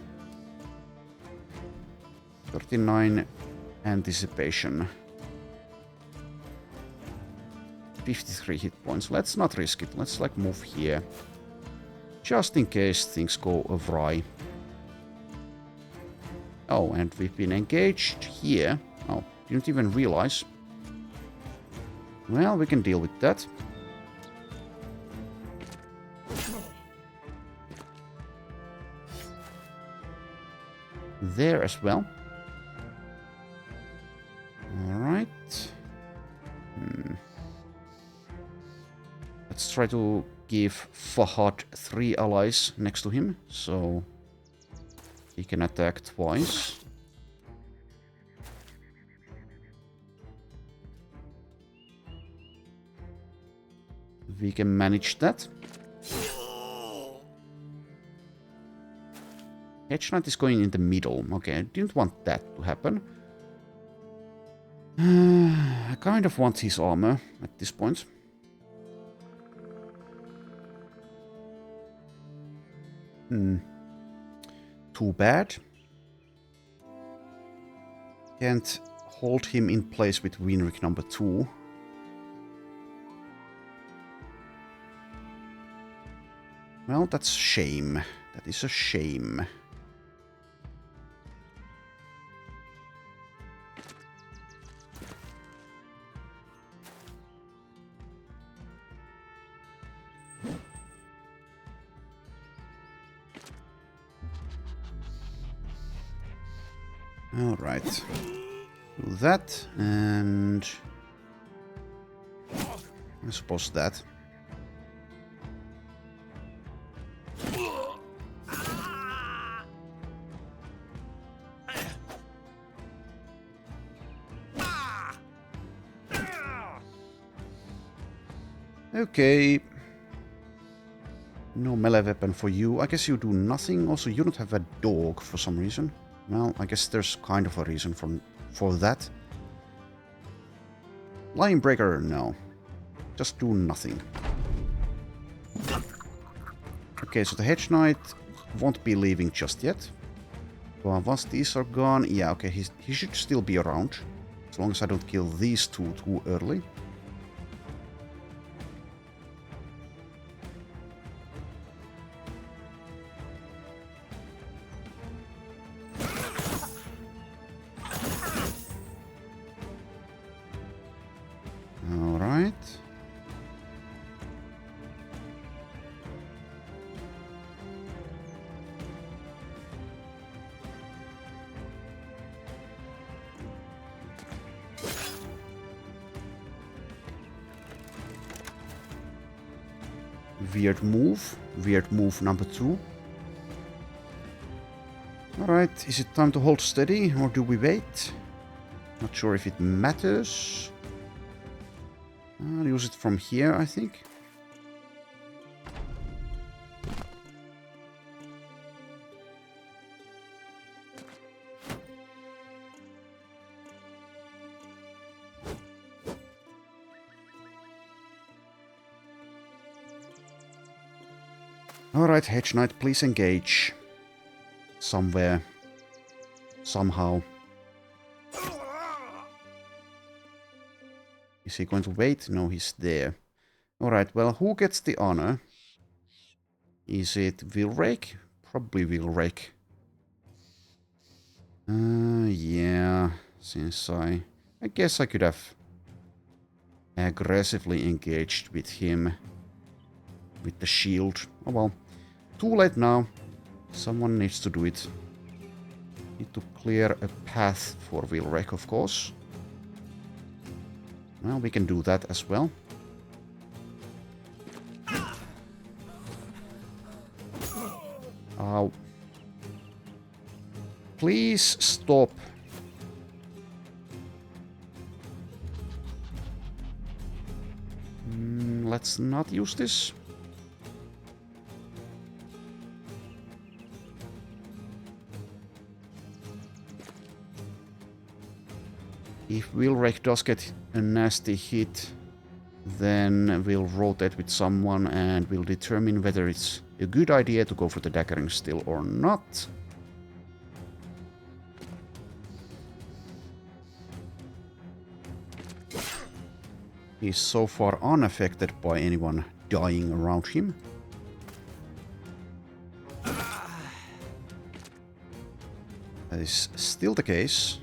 Speaker 1: 39 anticipation. 53 hit points. Let's not risk it. Let's like move here. Just in case things go awry. Oh, and we've been engaged here. Oh, didn't even realize. Well, we can deal with that. There as well. Alright. Let's try to give Fahad 3 allies next to him, so he can attack twice. We can manage that. Hedge Knight is going in the middle. Okay, I didn't want that to happen. I kind of want his armor at this point. Too bad. Can't hold him in place with Winric number 2. Well, that's a shame. That is a shame. Alright. Do that, and I suppose that. Okay. No melee weapon for you. I guess you do nothing. Also, you don't have a dog for some reason. Well, I guess there's kind of a reason for that. Lion Breaker, no. Just do nothing. Okay, so the Hedge Knight won't be leaving just yet. Well, once these are gone, yeah, okay, he should still be around. As long as I don't kill these two too early. Weird move number 2. Alright, is it time to hold steady or do we wait? Not sure if it matters. I'll use it from here, I think. Alright, Hedge Knight, please engage. Somewhere. Somehow. Is he going to wait? No, he's there. Alright, well, who gets the honor? Is it Vilrake? Probably Vilrake. Yeah, since I guess I could have aggressively engaged with him with the shield. Oh well, too late now. Someone needs to do it. Need to clear a path for Vilrek, of course. Well, we can do that as well. Ow. Please stop. Let's not use this. If Vilrek does get a nasty hit, then we'll rotate with someone and we'll determine whether it's a good idea to go for the daggering still or not. He's so far unaffected by anyone dying around him. That is still the case.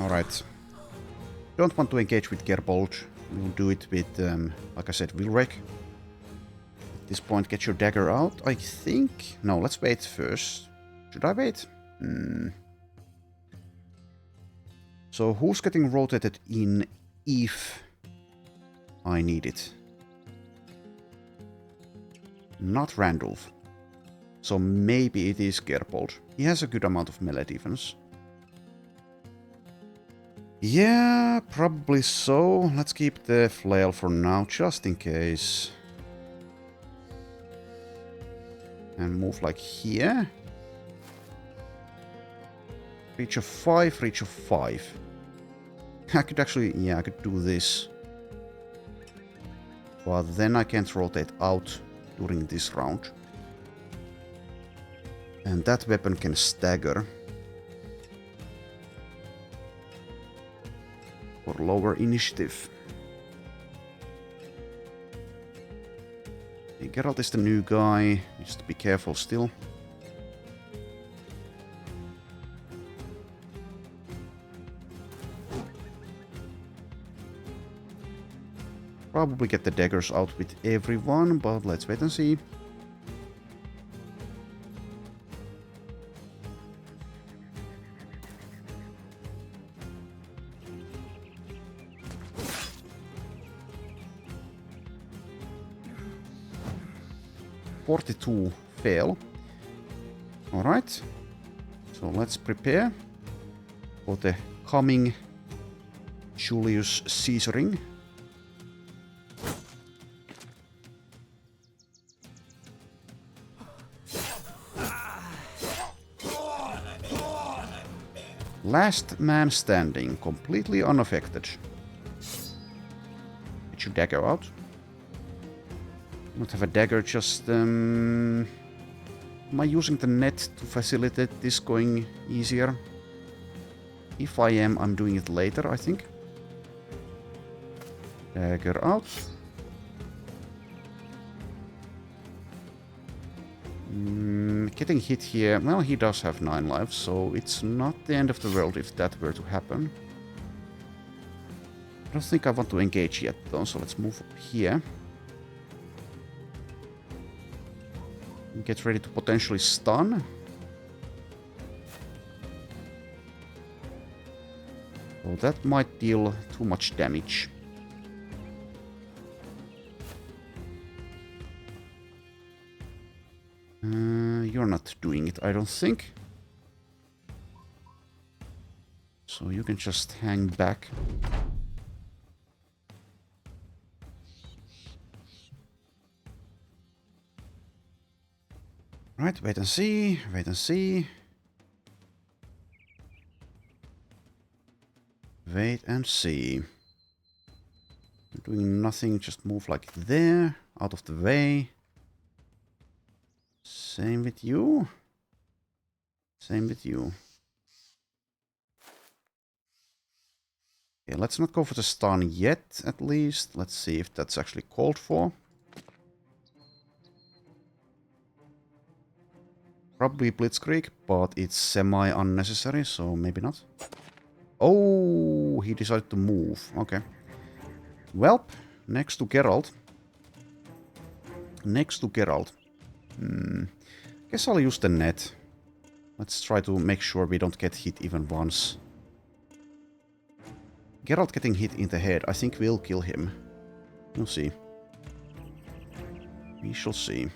Speaker 1: Alright. Don't want to engage with Gerbold. We'll do it with, like I said, Vilrek. At this point, get your dagger out, I think. No, let's wait first. Should I wait? So, who's getting rotated in if I need it? Not Randolph. So maybe it is Gerbold. He has a good amount of melee defense. Yeah, probably so. Let's keep the flail for now, just in case. And move like here. Reach of 5, reach of 5. I could actually, yeah, I could do this. But then I can't rotate out during this round. And that weapon can stagger. For lower initiative. Okay, Geralt is the new guy. Needs to be careful still. Probably get the daggers out with everyone, but let's wait and see. .42 fail. Alright. So let's prepare for the coming Julius Caesaring. Last man standing, completely unaffected. Get your dagger out. Don't have a dagger, just am I using the net to facilitate this going easier? If I am, I'm doing it later, I think. Dagger out. Getting hit here, well, he does have 9 lives, so it's not the end of the world if that were to happen. I don't think I want to engage yet though, so let's move up here. Get ready to potentially stun. Oh, that might deal too much damage. You're not doing it, I don't think. So you can just hang back. Right, wait and see, wait and see. Wait and see. Doing nothing, just move like there, out of the way. Same with you. Same with you. Okay, let's not go for the stun yet, at least. Let's see if that's actually called for. Probably Blitzkrieg, but it's semi-unnecessary, so maybe not. Oh, he decided to move. Okay. Well, next to Geralt. Guess I'll use the net. Let's try to make sure we don't get hit even once. Geralt getting hit in the head, I think will kill him. We'll see. We shall see.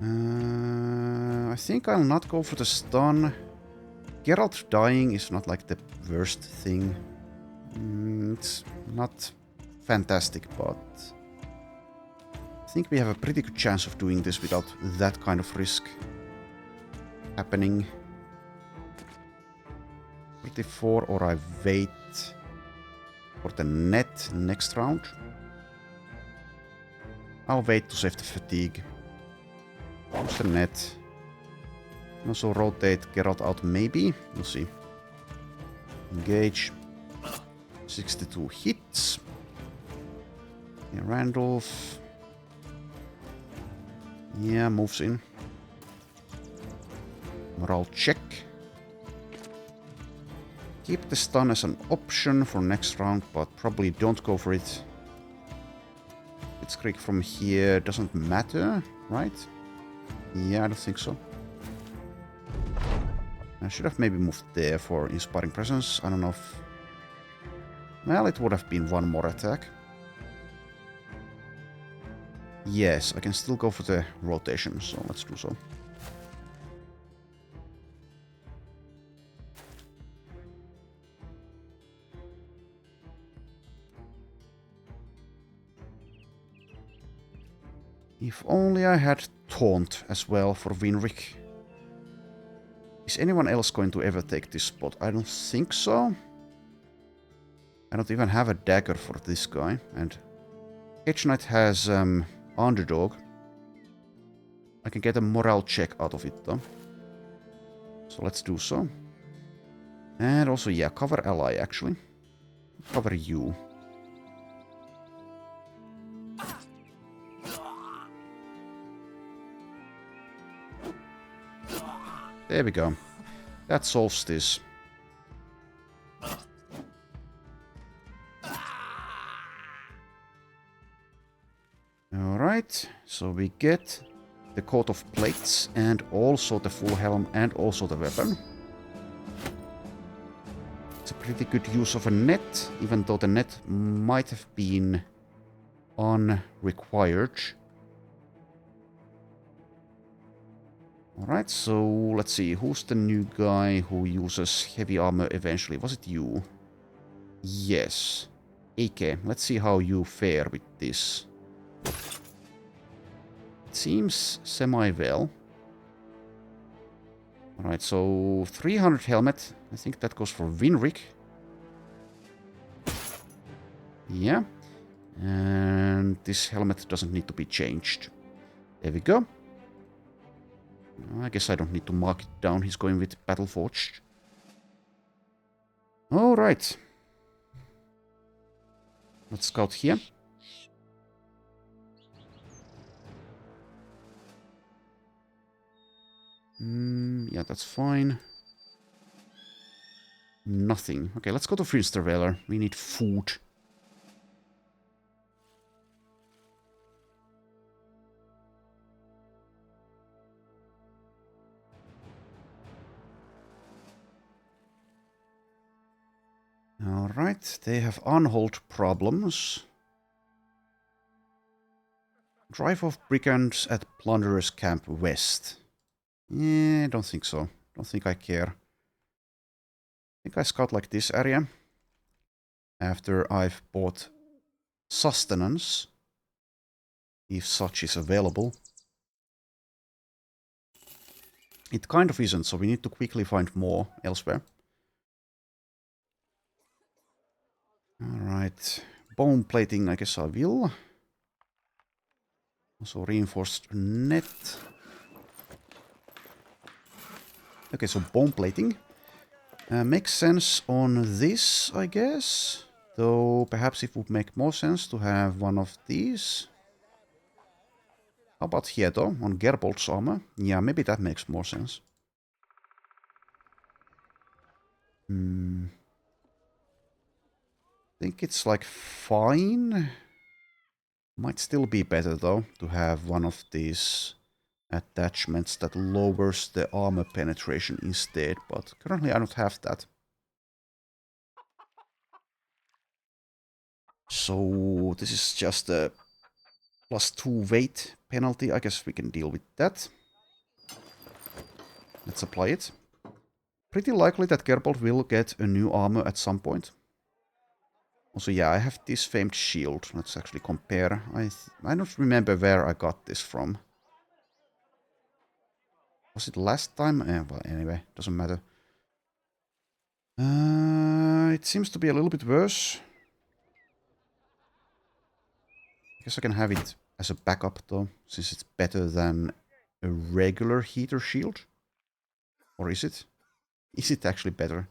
Speaker 1: I think I'll not go for the stun. Geralt dying is not like the worst thing. It's not fantastic, but I think we have a pretty good chance of doing this without that kind of risk happening. 34, or I wait for the net next round. I'll wait to save the fatigue. Use the net. Also rotate Geralt out maybe. We'll see. Engage. 62 hits. Yeah, Randolph. Yeah, moves in. Morale check. Keep the stun as an option for next round, but probably don't go for it. Blitzkrieg from here doesn't matter, right? Yeah, I don't think so. I should have maybe moved there for Inspiring Presence. I don't know if... Well, it would have been one more attack. Yes, I can still go for the rotation, so let's do so. If only I had Taunt as well for Winric. Is anyone else going to ever take this spot? I don't think so. I don't even have a dagger for this guy. And Hedge Knight has Underdog. I can get a morale check out of it though. So let's do so. And also, yeah, cover ally actually. Cover you. There we go. That solves this. Alright, so we get the coat of plates and also the full helm and also the weapon. It's a pretty good use of a net, even though the net might have been unrequired. Alright, so let's see, who's the new guy who uses heavy armor eventually? Was it you? Yes. AK, let's see how you fare with this. It seems semi-well. Alright, so 300 helmet. I think that goes for Winric. Yeah. And this helmet doesn't need to be changed. There we go. I guess I don't need to mark it down. He's going with Battleforged. Alright. Let's scout here. Yeah, that's fine. Nothing. Okay, let's go to Finstervailer. We need food. Alright, they have unhold problems. Drive off brigands at Plunderer's Camp West. Yeah, don't think so. Don't think I care. I think I scout like this area. After I've bought sustenance. If such is available. It kind of isn't, so we need to quickly find more elsewhere. Alright. Bone plating, I guess I will. Also reinforced net. Okay, so bone plating. Makes sense on this, I guess. Though perhaps it would make more sense to have one of these. How about here though, on Gerbolt's armor? Yeah, maybe that makes more sense. I think it's like fine. Might still be better though to have one of these attachments that lowers the armor penetration instead, but currently I don't have that. So this is just a +2 weight penalty. I guess we can deal with that. Let's apply it. Pretty likely that Gerbold will get a new armor at some point. Also, yeah, I have this famed shield. Let's actually compare. I don't remember where I got this from. Was it last time? Well, anyway, doesn't matter. It seems to be a little bit worse. I guess I can have it as a backup though, since it's better than a regular heater shield. Or is it? Is it actually better?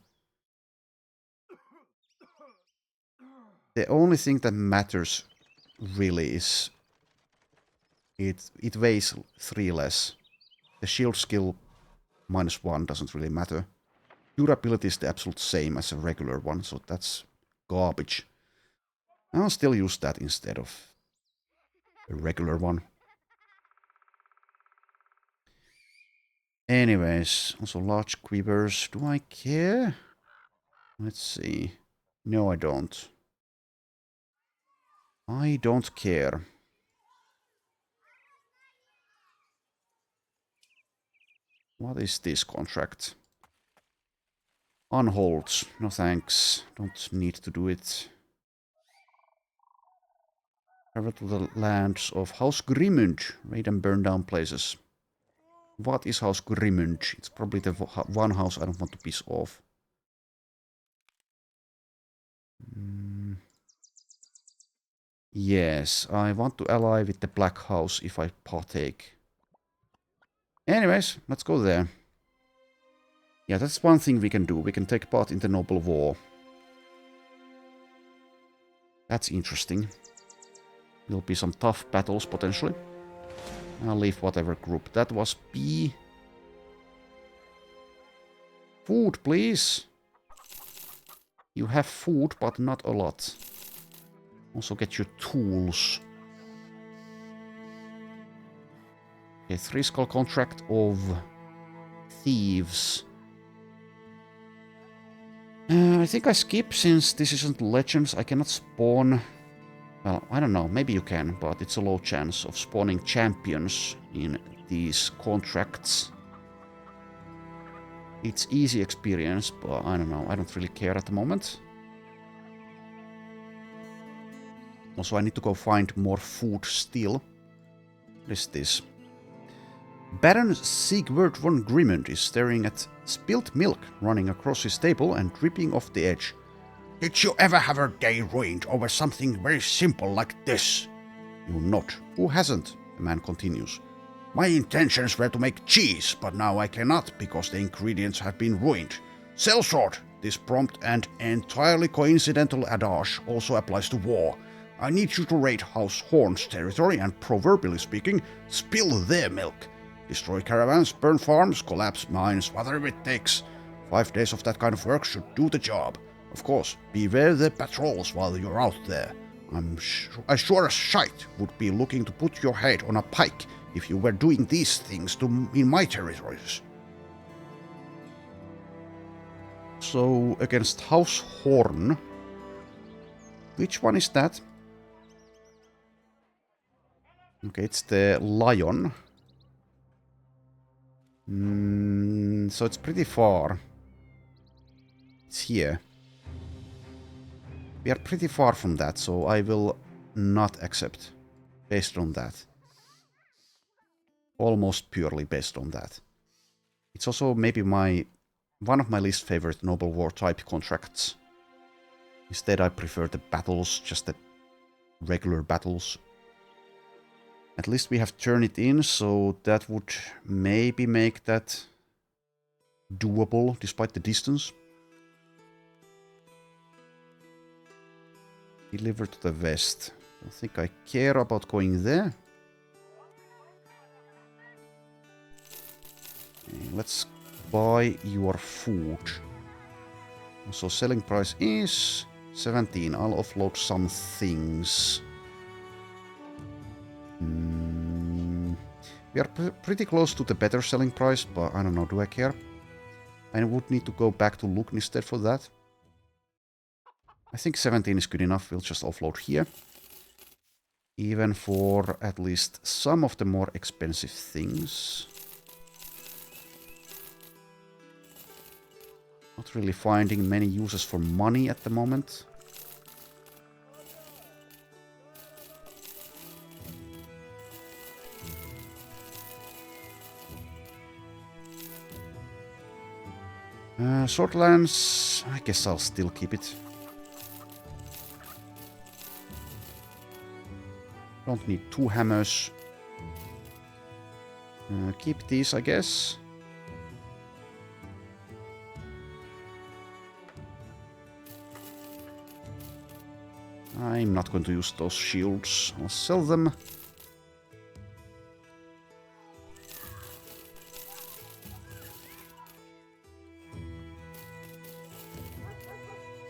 Speaker 1: The only thing that matters really is it weighs 3 less. The shield skill -1 doesn't really matter. Durability is the absolute same as a regular one, so that's garbage. I'll still use that instead of a regular one. Anyways, also large quivers. Do I care? Let's see. No, I don't. I don't care. What is this contract? Unholds. No thanks. Don't need to do it. Travel to the lands of House Grimund. Raid and burn down places. What is House Grimund? It's probably the one house I don't want to piss off. Yes, I want to ally with the Black House if I partake. Anyways, let's go there. Yeah, that's one thing we can do. We can take part in the Noble War. That's interesting. Will be some tough battles, potentially. I'll leave whatever group. That was B. Food, please. You have food, but not a lot. Also get your tools. Okay, 3 skull contract of thieves. I think I skip since this isn't Legends. I cannot spawn... Well, I don't know. Maybe you can, but it's a low chance of spawning champions in these contracts. It's easy experience, but I don't know. I don't really care at the moment. Also, I need to go find more food still. What is this? Baron Sigurd von Grimund is staring at spilt milk running across his table and dripping off the edge. Did you ever have a day ruined over something very simple like this? You not. Who hasn't? The man continues. My intentions were to make cheese, but now I cannot because the ingredients have been ruined. Sellsword. This prompt and entirely coincidental adage also applies to war. I need you to raid House Horn's territory and, proverbially speaking, spill their milk. Destroy caravans, burn farms, collapse mines, whatever it takes. 5 days of that kind of work should do the job. Of course, beware the patrols while you're out there. I sure as shite would be looking to put your head on a pike if you were doing these things in my territories. So, against House Horn. Which one is that? Okay, it's the lion. So it's pretty far. It's here. We are pretty far from that, so I will not accept based on that. Almost purely based on that. It's also maybe one of my least favorite Noble War type contracts. Instead, I prefer the battles, just the regular battles. At least we have turned it in, so that would maybe make that doable, despite the distance. Deliver to the west. Don't think I care about going there. Okay, let's buy your food. So selling price is 17. I'll offload some things. We are pretty close to the better selling price, but I don't know, do I care? I would need to go back to look instead for that. I think 17 is good enough, we'll just offload here. Even for at least some of the more expensive things. Not really finding many uses for money at the moment. Swordlands, I guess I'll still keep it. Don't need 2 hammers. Keep these, I guess. I'm not going to use those shields. I'll sell them.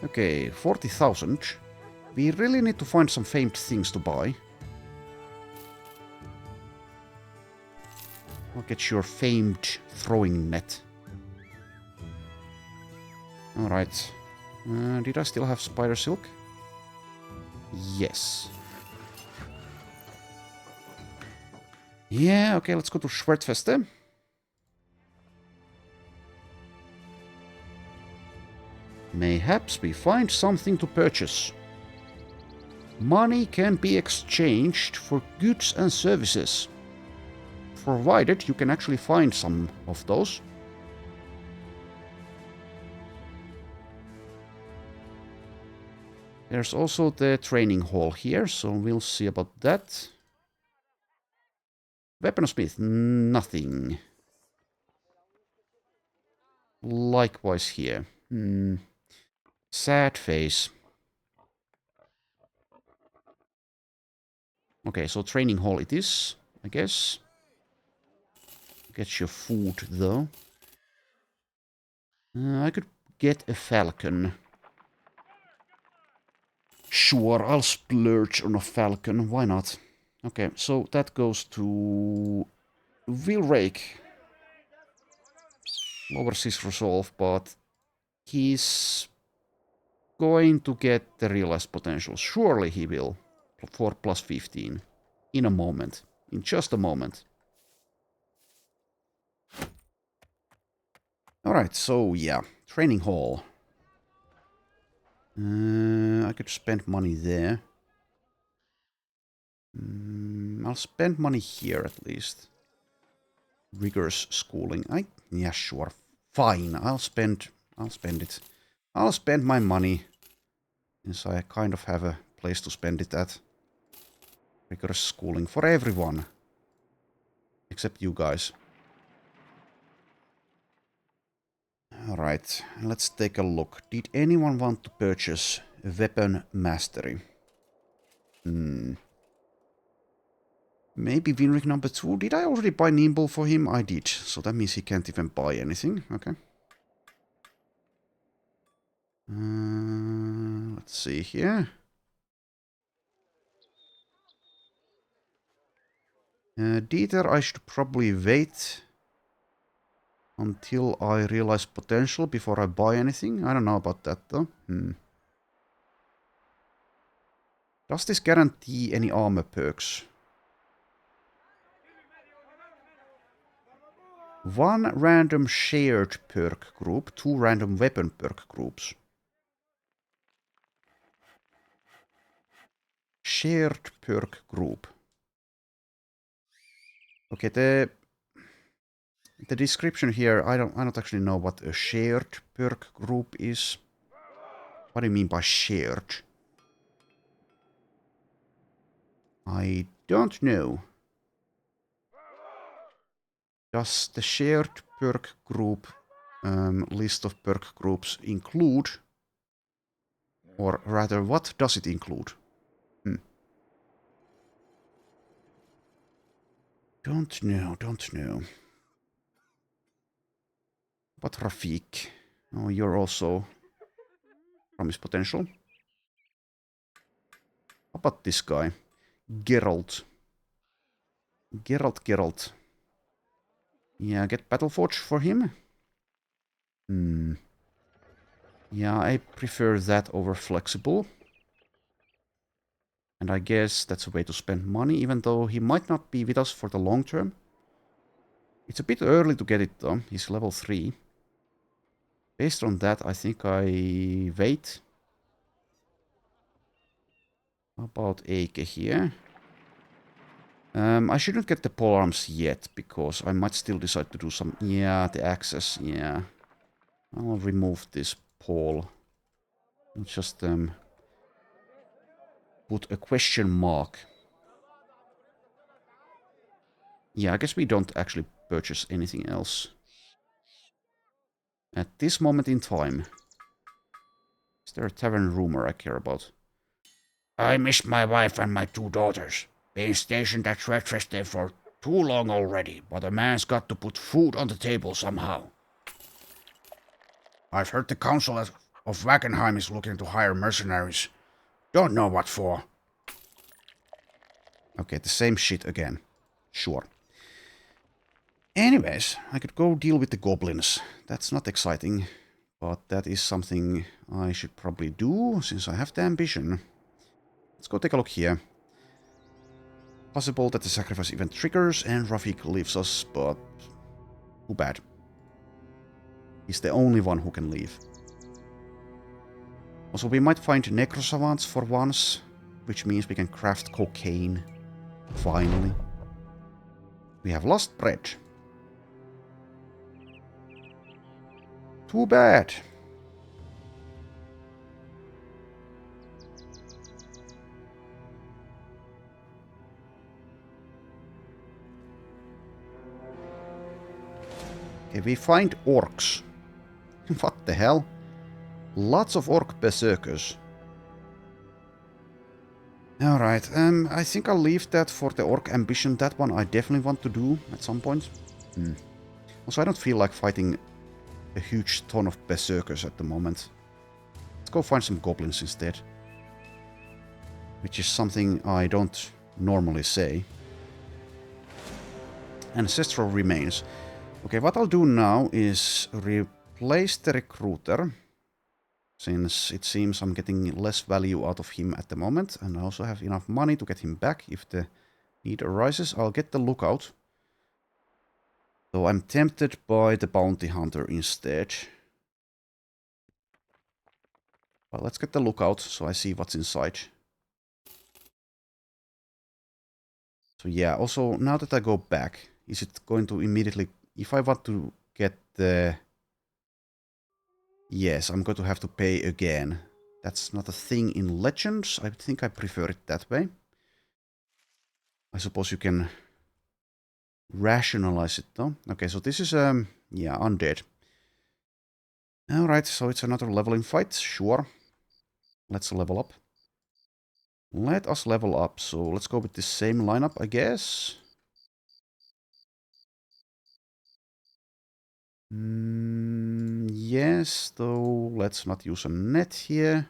Speaker 1: Okay, 40,000. We really need to find some famed things to buy. I'll get your famed throwing net. Alright. Did I still have spider silk? Yes. Yeah, okay, let's go to Schwertfeste. Mayhaps we find something to purchase. Money can be exchanged for goods and services. Provided you can actually find some of those. There's also the training hall here, so we'll see about that. Weaponsmith, nothing. Likewise here. Sad face. Okay, so training hall it is, I guess. Get your food, though. I could get a falcon. Sure, I'll splurge on a falcon. Why not? Okay, so that goes to Vilrake. Lowers his resolve, but he's going to get the realized potential. Surely he will. For plus 15. In a moment. In just a moment. Alright, so yeah. Training hall. I could spend money there. I'll spend money here at least. Rigorous schooling. Yeah, sure. Fine. I'll spend it. I'll spend my money. Since I kind of have a place to spend it at. Rigorous schooling for everyone. Except you guys. Alright, let's take a look. Did anyone want to purchase weapon mastery? Maybe Winrick number 2. Did I already buy Nimble for him? I did. So that means he can't even buy anything. Okay. Let's see here. Dieter, I should probably wait until I realize potential before I buy anything. I don't know about that though. Does this guarantee any armor perks? 1 random shared perk group, 2 random weapon perk groups. Shared perk group. Okay, the description here, I don't actually know what a shared perk group is. What do you mean by shared? I don't know. Does the shared perk group list of perk groups include? Or rather, what does it include? Don't know. But Rafik? Oh, you're also promise potential. How about this guy? Geralt. Geralt. Yeah, get Battleforge for him. Yeah, I prefer that over flexible. And I guess that's a way to spend money, even though he might not be with us for the long term. It's a bit early to get it though. He's level 3. Based on that, I think I wait. How about Eike here? I shouldn't get the polearms yet, because I might still decide to do some... Yeah, the access, yeah. I'll remove this pole. I'll just put a question mark. Yeah, I guess we don't actually purchase anything else. At this moment in time. Is there a tavern rumor I care about? I miss my wife and my 2 daughters. Being stationed at Reforged for too long already, but a man's got to put food on the table somehow. I've heard the council of Wackenheim is looking to hire mercenaries. Don't know what for. Okay, the same shit again. Sure. Anyways, I could go deal with the goblins. That's not exciting, but that is something I should probably do, since I have the ambition. Let's go take a look here. Possible that the sacrifice event triggers and Rafik leaves us, but too bad. He's the only one who can leave. Also, we might find necrosavants for once, which means we can craft cocaine. Finally. We have lost bread. Too bad. Okay, we find orcs. What the hell? Lots of orc berserkers. Alright, I think I'll leave that for the orc ambition. That one I definitely want to do at some point. Also, I don't feel like fighting a huge ton of berserkers at the moment. Let's go find some goblins instead. Which is something I don't normally say. Ancestral Remains. Okay, what I'll do now is replace the recruiter, since it seems I'm getting less value out of him at the moment, and I also have enough money to get him back if the need arises. I'll get the lookout. Though I'm tempted by the bounty hunter instead. Well, let's get the lookout so I see what's inside. So yeah, also now that I go back, is it going to immediately... If I want to get the... Yes, I'm going to have to pay again. That's not a thing in Legends. I think I prefer it that way. I suppose you can rationalize it though. Okay, so this is, yeah, undead. Alright, so it's another leveling fight. Sure. Let's level up. Let us level up. So let's go with the same lineup, I guess. Yes, though let's not use a net here.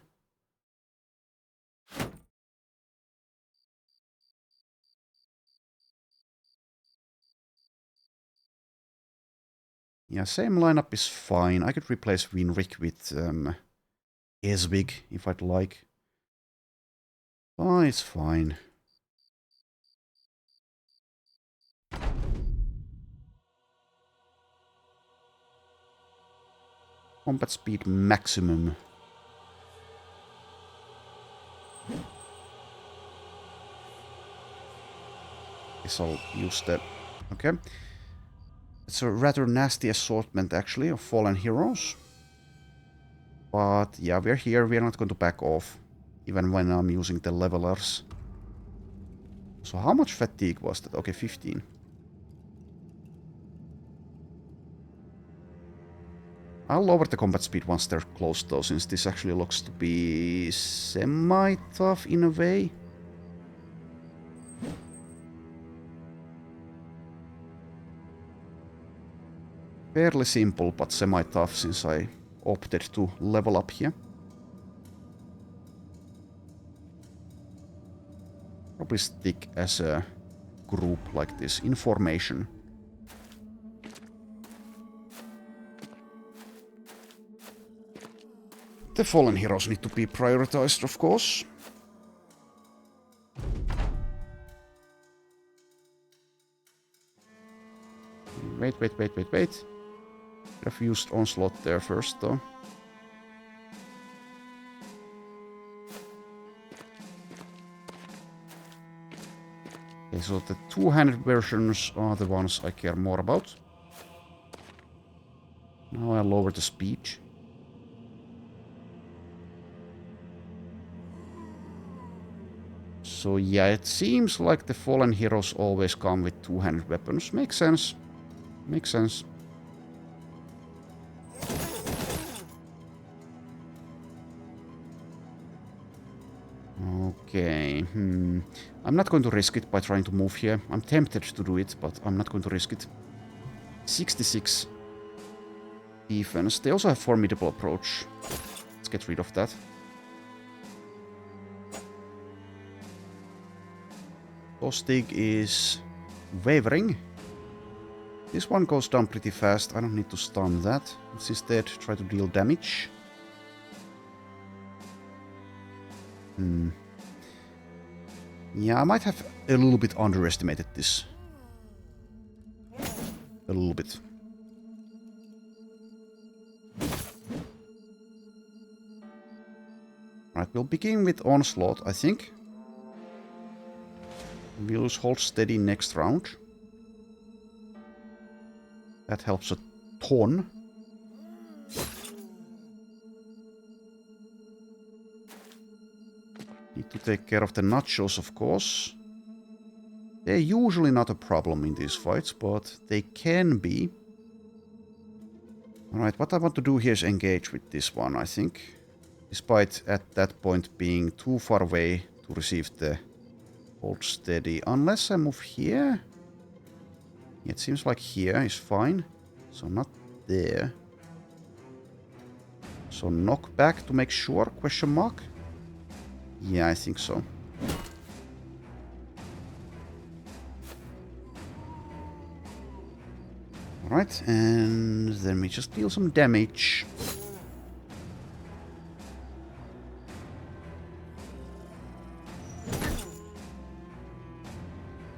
Speaker 1: Yeah, same lineup is fine. I could replace Winrick with Esvig if I'd like. Oh, it's fine. Combat speed maximum. Guess I'll use the... Okay. It's a rather nasty assortment, actually, of fallen heroes. But yeah, we're here. We're not going to back off. Even when I'm using the levelers. So how much fatigue was that? Okay, 15. I'll lower the combat speed once they're close though, since this actually looks to be semi-tough in a way. Fairly simple, but semi-tough since I opted to level up here. Probably stick as a group like this. Information. The fallen heroes need to be prioritized, of course. Wait. I've used Onslaught there first, though. Okay, so the two-handed versions are the ones I care more about. Now I lower the speed. So yeah, it seems like the fallen heroes always come with two-handed weapons. Makes sense. Makes sense. Okay, I'm not going to risk it by trying to move here. I'm tempted to do it, but I'm not going to risk it. 66 defense. They also have formidable approach. Let's get rid of that. Tostig is wavering. This one goes down pretty fast. I don't need to stun that. Let's instead try to deal damage. Yeah, I might have a little bit underestimated this. A little bit. Right, we'll begin with Onslaught, I think. We'll use Hold Steady next round. That helps a ton. Need to take care of the nachos, of course. They're usually not a problem in these fights, but they can be. Alright, what I want to do here is engage with this one, I think. Despite at that point being too far away to receive the Hold Steady. Unless I move here. It seems like here is fine. So not there. So knock back to make sure, question mark. Yeah, I think so. Alright, and then we just deal some damage.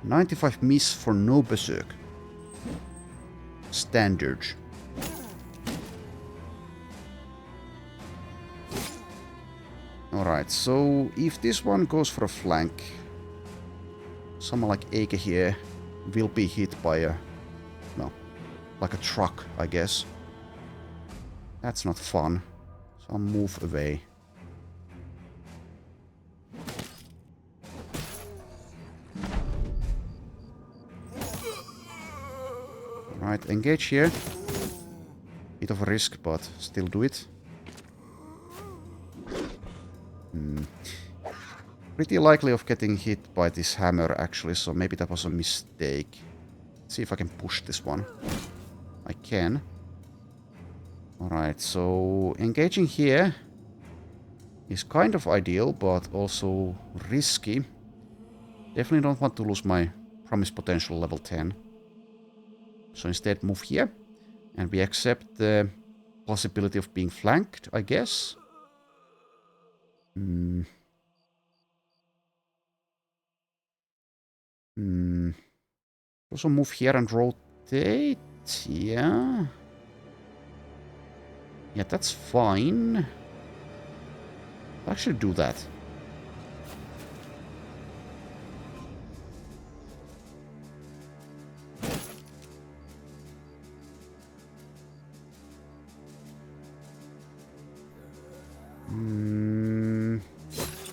Speaker 1: $95 miss for no berserk. Standard. Alright, so if this one goes for a flank, someone like Ake here will be hit by a, well, like a truck, I guess. That's not fun. So I'll move away. Right, engage here. Bit of a risk, but still do it. Pretty likely of getting hit by this hammer, actually, so maybe that was a mistake. Let's see if I can push this one. I can. Alright, so engaging here is kind of ideal, but also risky. Definitely don't want to lose my promise potential level 10. So instead move here. And we accept the possibility of being flanked, I guess. Also move here and rotate. Yeah. Yeah, that's fine. I'll actually do that.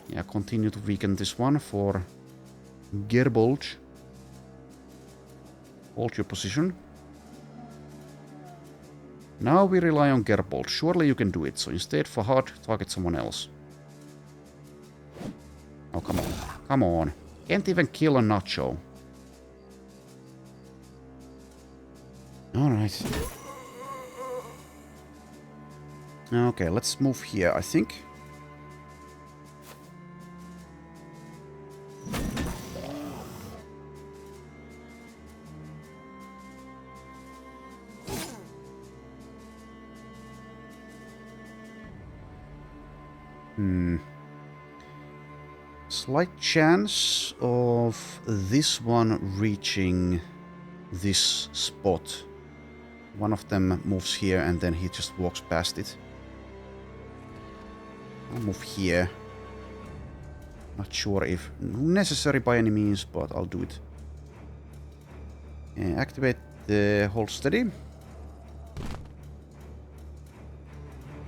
Speaker 1: Yeah, continue to weaken this one for Gerbold. Hold your position. Now we rely on Gerbold. Surely you can do it. So instead, Fahad, target someone else. Oh, come on. Come on. Can't even kill a Nacho. Alright. Okay, let's move here, I think. Slight chance of this one reaching this spot. One of them moves here and then he just walks past it. I'll move here. Not sure if necessary by any means, but I'll do it. Activate the hold steady.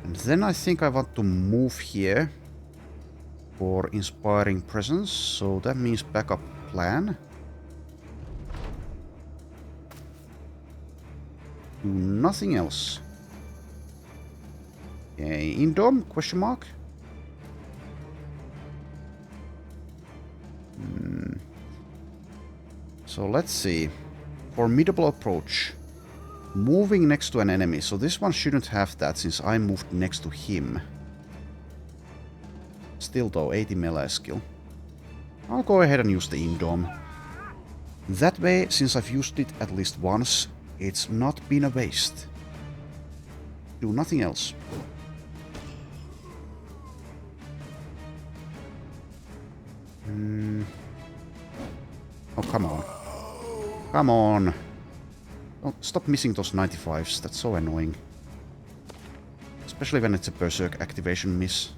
Speaker 1: And then I think I want to move here for inspiring presence, so that means backup plan. Do nothing else. Okay, Indom, question mark? So let's see. Formidable approach. Moving next to an enemy, so this one shouldn't have that since I moved next to him. Still though, 80 melee skill. I'll go ahead and use the Indom. That way, since I've used it at least once, it's not been a waste. Do nothing else. Oh, come on. Come on. Don't stop missing those 95s, that's so annoying. Especially when it's a Berserk activation miss.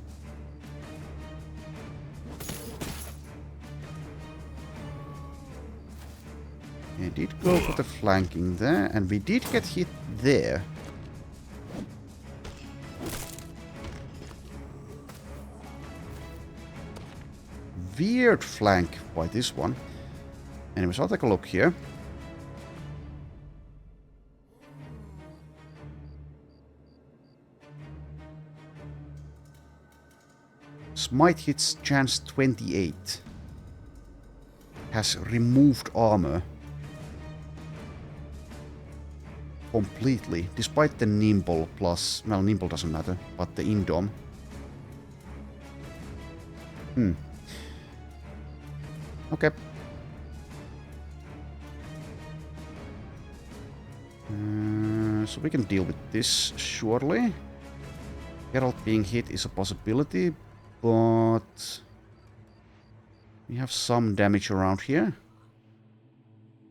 Speaker 1: I did go for the flanking there, and we did get hit there. Weird flank by this one. Anyways, I'll take a look here. Smite hits chance 28. Has removed armor. Completely, despite the Nimble plus... Well, Nimble doesn't matter, but the Indom. Okay. So we can deal with this, surely. Geralt being hit is a possibility, but... we have some damage around here.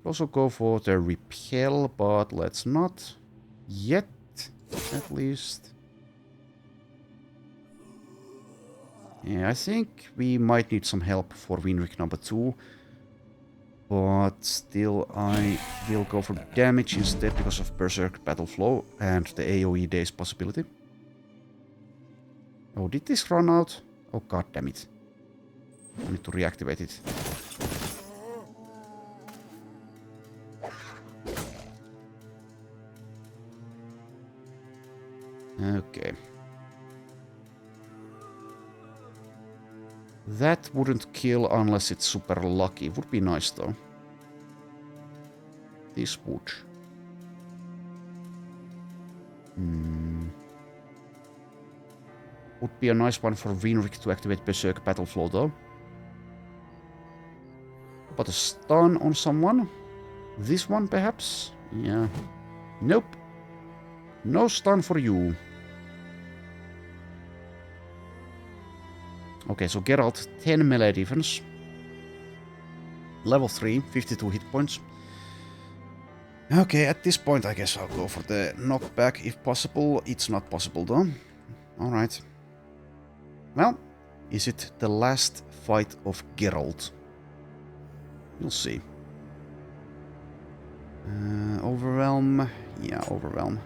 Speaker 1: Also go for the repel, but let's not yet, at least. Yeah, I think we might need some help for Winrick number 2. But still, I will go for damage instead because of Berserk Battle Flow and the AoE days possibility. Oh, did this run out? Oh, god damn it. I need to reactivate it. Okay. That wouldn't kill unless it's super lucky. Would be nice though. This would. Would be a nice one for Winrick to activate Berserk Battle Flow though. But a stun on someone? This one perhaps? Yeah. Nope. No stun for you. Okay, so Geralt, 10 melee defense. Level 3, 52 hit points. Okay, at this point I guess I'll go for the knockback if possible. It's not possible though. Alright. Well, is it the last fight of Geralt? We'll see. Overwhelm. Yeah, overwhelm.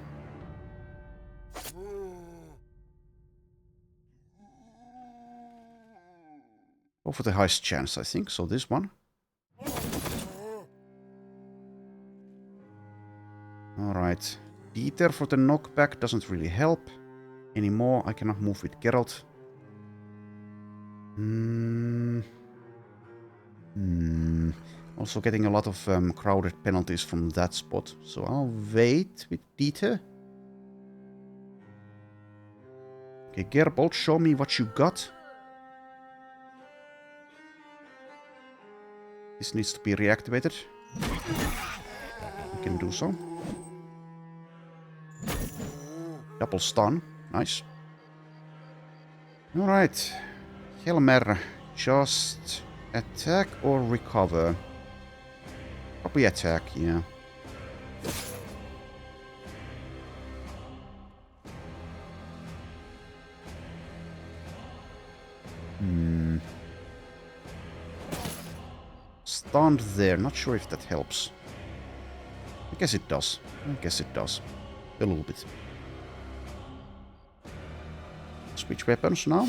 Speaker 1: Go for the highest chance, I think. So this one. Alright. Peter for the knockback doesn't really help anymore. I cannot move with Geralt. Also getting a lot of crowded penalties from that spot. So I'll wait with Peter. Okay, Gerbold, show me what you got. This needs to be reactivated. We can do so. Double stun. Nice. Alright. Helmer, just attack or recover? Probably attack, yeah. Stunned there. Not sure if that helps. I guess it does. A little bit. Switch weapons now.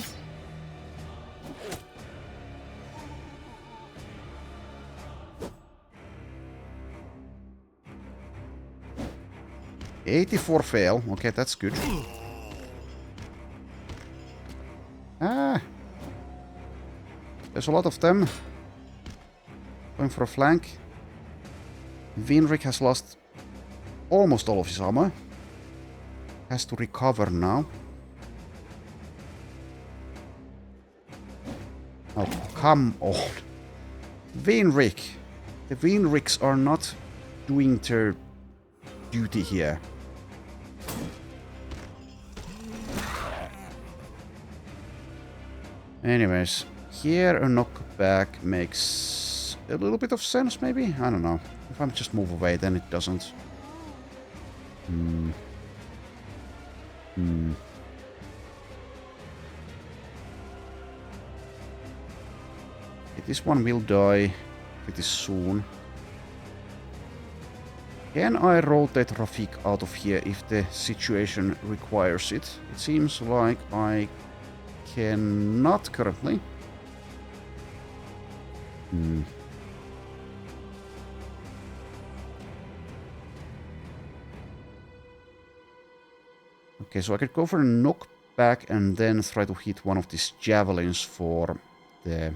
Speaker 1: '84 fail. Okay, that's good. Ah! There's a lot of them. Going for a flank. Vinrik has lost almost all of his armor. Has to recover now. Oh, come on. Vinrik. The Vinriks are not doing their duty here. Anyways, here a knockback makes a little bit of sense, maybe? I don't know. If I just move away, then it doesn't. This one will die pretty soon. Can I rotate Rafik out of here if the situation requires it? It seems like I cannot currently. Okay, so I could go for a knockback and then try to hit one of these javelins for the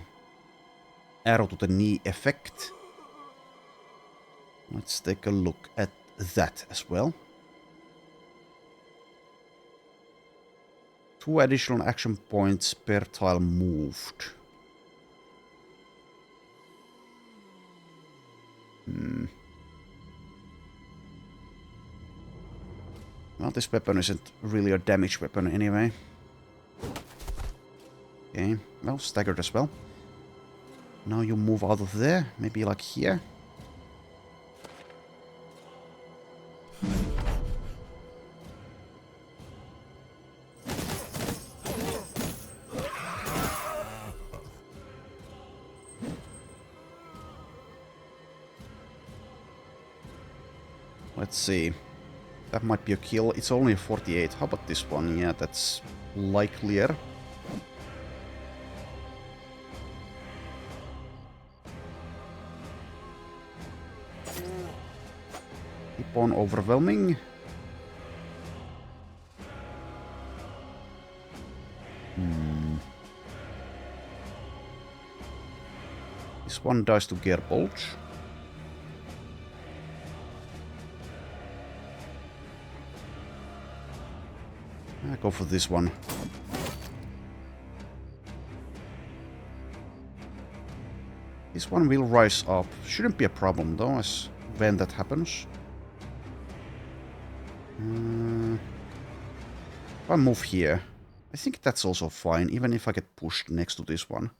Speaker 1: arrow to the knee effect. Let's take a look at that as well. 2 additional action points per tile moved. Well, this weapon isn't really a damage weapon anyway. Okay, well, staggered as well. Now you move out of there, maybe like here. Let's see. That might be a kill. It's only a 48. How about this one? Yeah, that's likelier. Keep on overwhelming. This one dies to Gerbold. I go for this one. This one will rise up. Shouldn't be a problem though, as when that happens. If I move here, I think that's also fine, even if I get pushed next to this one.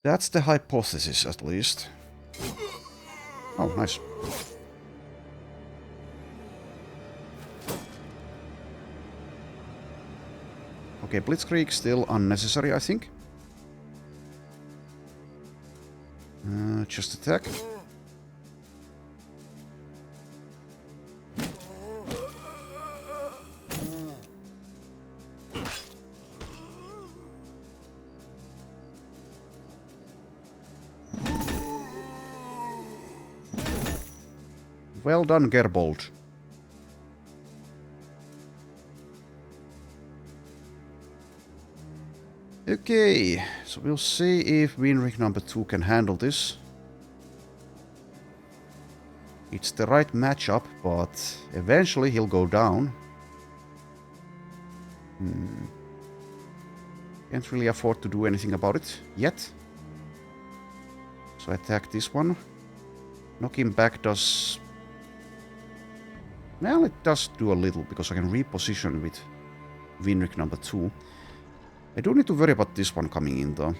Speaker 1: That's the hypothesis, at least. Oh, nice. Okay, Blitzkrieg still unnecessary, I think. Just attack. Well done, Gerbold. Okay, so we'll see if Winrick number 2 can handle this. It's the right matchup, but eventually he'll go down. Can't really afford to do anything about it yet. So attack this one. Knock him back does... Well, it does do a little, because I can reposition with Winrick number 2. I don't need to worry about this one coming in, though.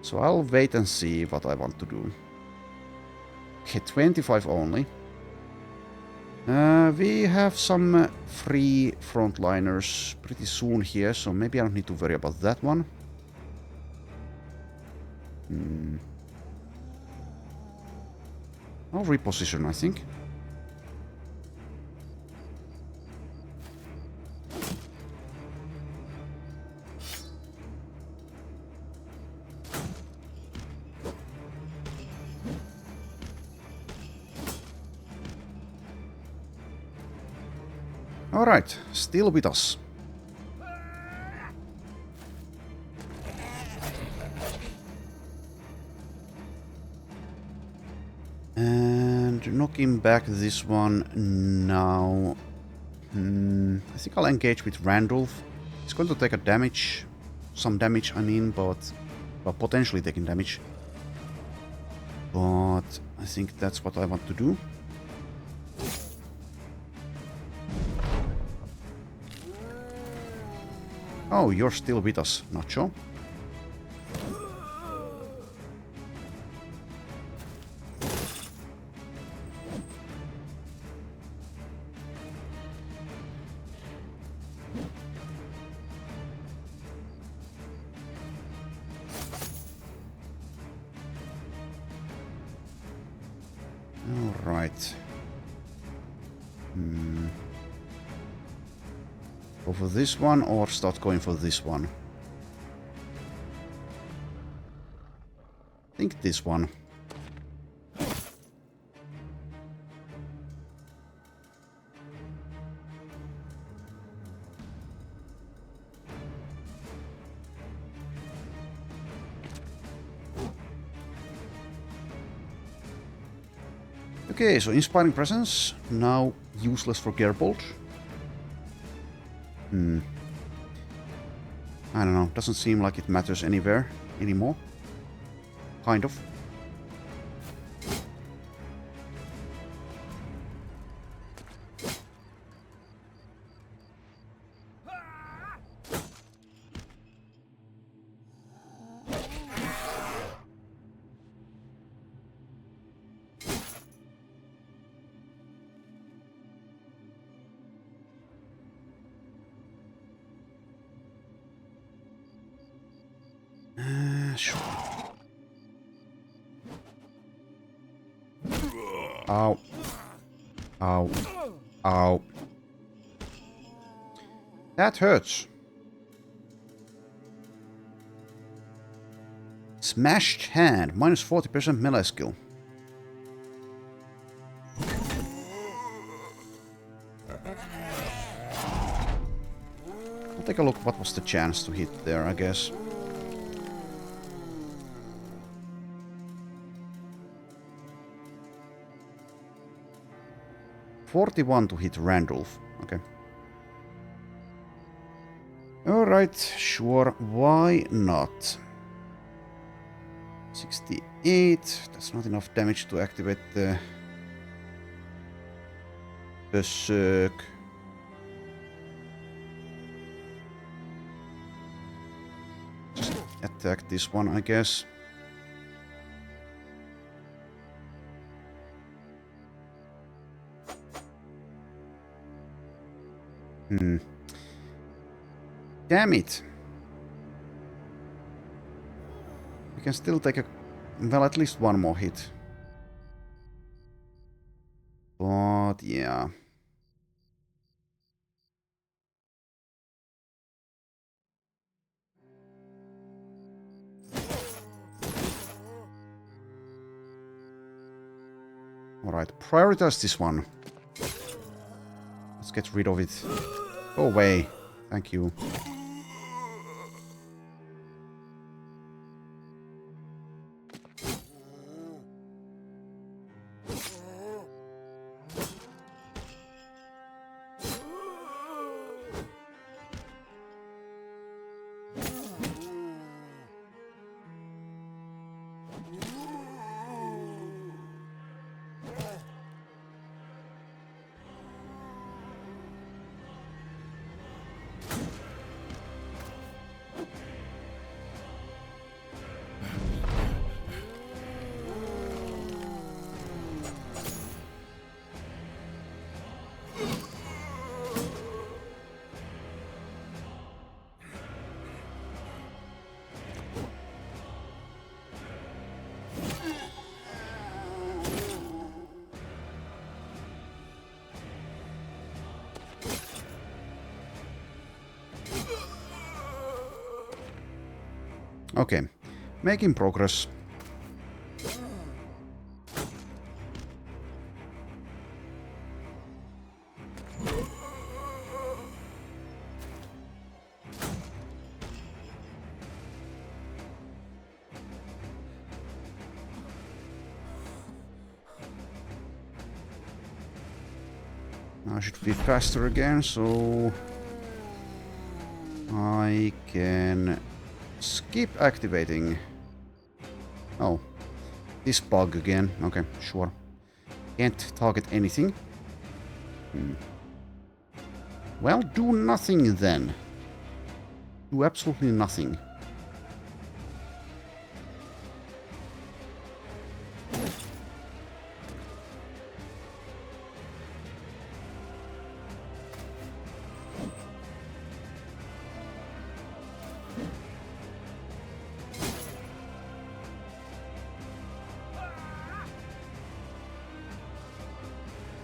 Speaker 1: So I'll wait and see what I want to do. Okay, 25 only. We have some free frontliners pretty soon here, so maybe I don't need to worry about that one. I'll reposition, I think. Alright, still with us. And knocking back this one now. I think I'll engage with Randolph. It's going to take a damage. Some damage, I mean, but potentially taking damage. But I think that's what I want to do. Oh, you're still with us, Nacho. All right. Go for this one or start going for this one? I think this one. Okay, so Inspiring Presence, now useless for Gerbold. I don't know, doesn't seem like it matters anywhere anymore. Kind of. Sure. Ow. Ow. Ow. That hurts. Smashed hand. Minus 40% melee skill. I'll take a look what was the chance to hit there, I guess. $41 to hit Randolph. Okay. Alright, sure. Why not? 68. That's not enough damage to activate the Berserk. Just attack this one, I guess. Damn it. We can still take a... well, at least one more hit. But, yeah. Alright, prioritize this one. Let's get rid of it. Go away. Thank you. Okay, making progress. I should be faster again, so I can skip activating. Oh, this bug again. Okay, sure. Can't target anything. Well, do nothing then. Do absolutely nothing.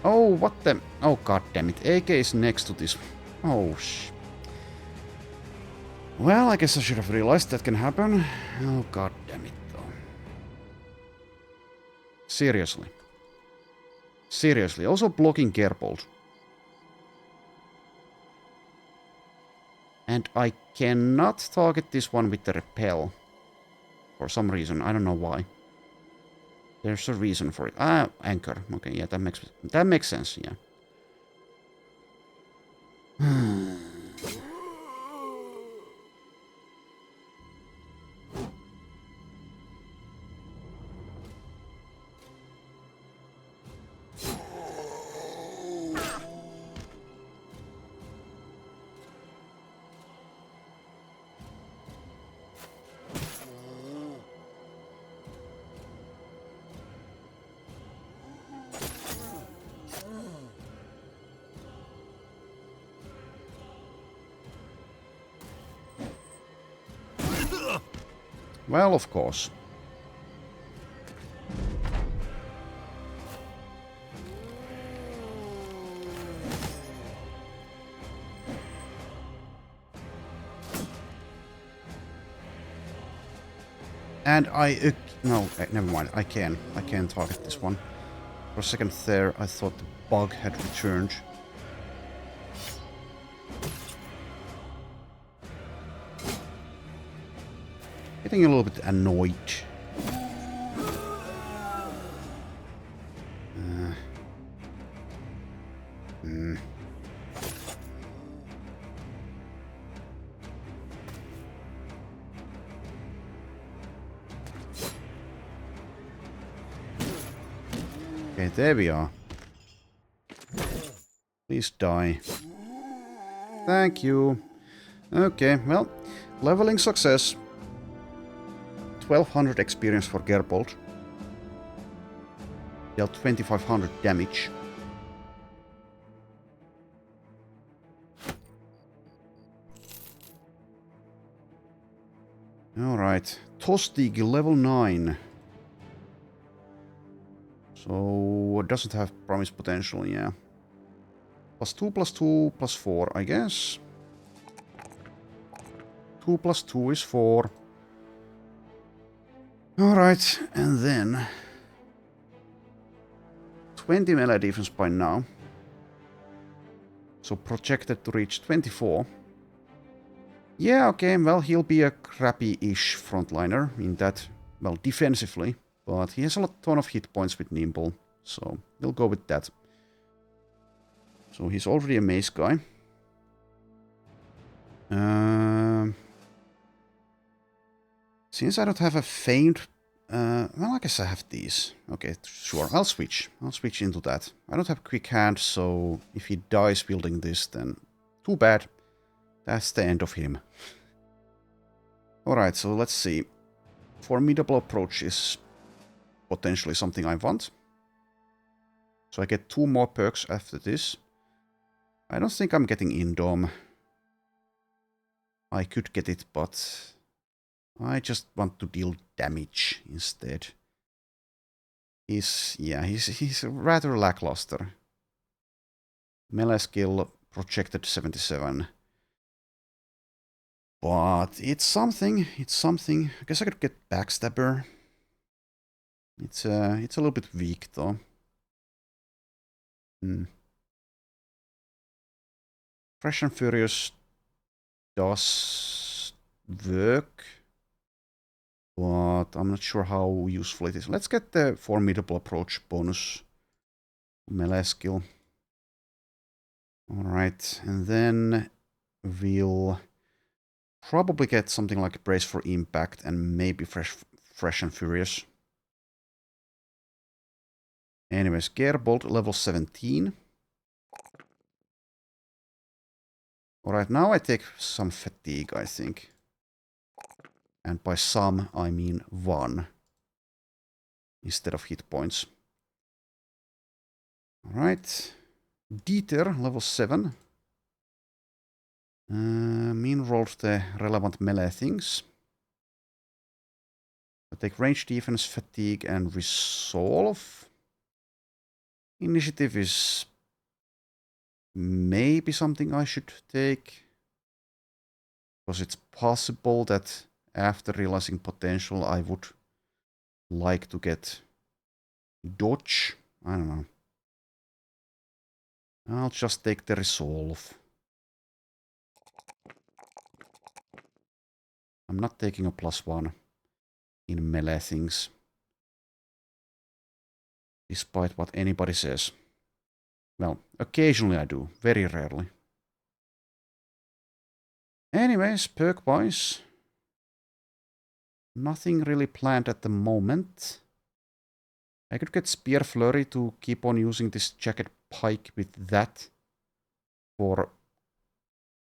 Speaker 1: Oh, what the... Oh, god damn it. AK is next to this. Oh, Well, I guess I should have realized that can happen. Oh, god damn it, though. Seriously. Seriously. Also blocking Gerbold. And I cannot target this one with the repel. For some reason. I don't know why. There's a reason for it. Ah, anchor. Okay, yeah, that makes sense, yeah. Well, of course. And no, never mind. I can target this one. For a second there, I thought the bug had returned. Getting a little bit annoyed. Okay, there we are. Please die. Thank you. Okay, well, leveling success. 1200 experience for Gerbold. Dealt 2500 damage. Alright. Tostig level 9. So it doesn't have promise potential, yeah. +2 +2 +4, I guess. 2 + 2 is 4. Alright, and then 20 melee defense by now. So projected to reach 24. Yeah, okay, well, he'll be a crappy-ish frontliner in that, well, defensively. But he has a ton of hit points with Nimble, so we'll go with that. So he's already a mace guy. Since I don't have a feint, well, I guess I have these. Okay, sure, I'll switch. I'll switch into that. I don't have quick hand, so if he dies wielding this, then too bad. That's the end of him. Alright, so let's see. Formidable approach is potentially something I want. So I get 2 more perks after this. I don't think I'm getting Indom. I could get it, but I just want to deal damage instead. He's rather lackluster. Melee skill projected 77. But it's something. It's something. I guess I could get Backstabber. It's a little bit weak though. Fresh and Furious does work, but I'm not sure how useful it is. Let's get the Formidable Approach bonus melee skill. Alright, and then we'll probably get something like Brace for Impact and maybe Fresh and Furious. Anyways, Gearbolt level 17. Alright, now I take some fatigue, I think. And by some, I mean 1. Instead of hit points. Alright. Dieter, level 7. Min rolls the relevant melee things. I take range defense, fatigue, and resolve. Initiative is maybe something I should take. Because it's possible that after realizing potential I would like to get dodge. I don't know. I'll just take the resolve. I'm not taking a +1 in melee things. Despite what anybody says. Well, occasionally I do. Very rarely. Anyways, perk-wise. Nothing really planned at the moment. I could get Spear Flurry to keep on using this Jagged Pike with that. For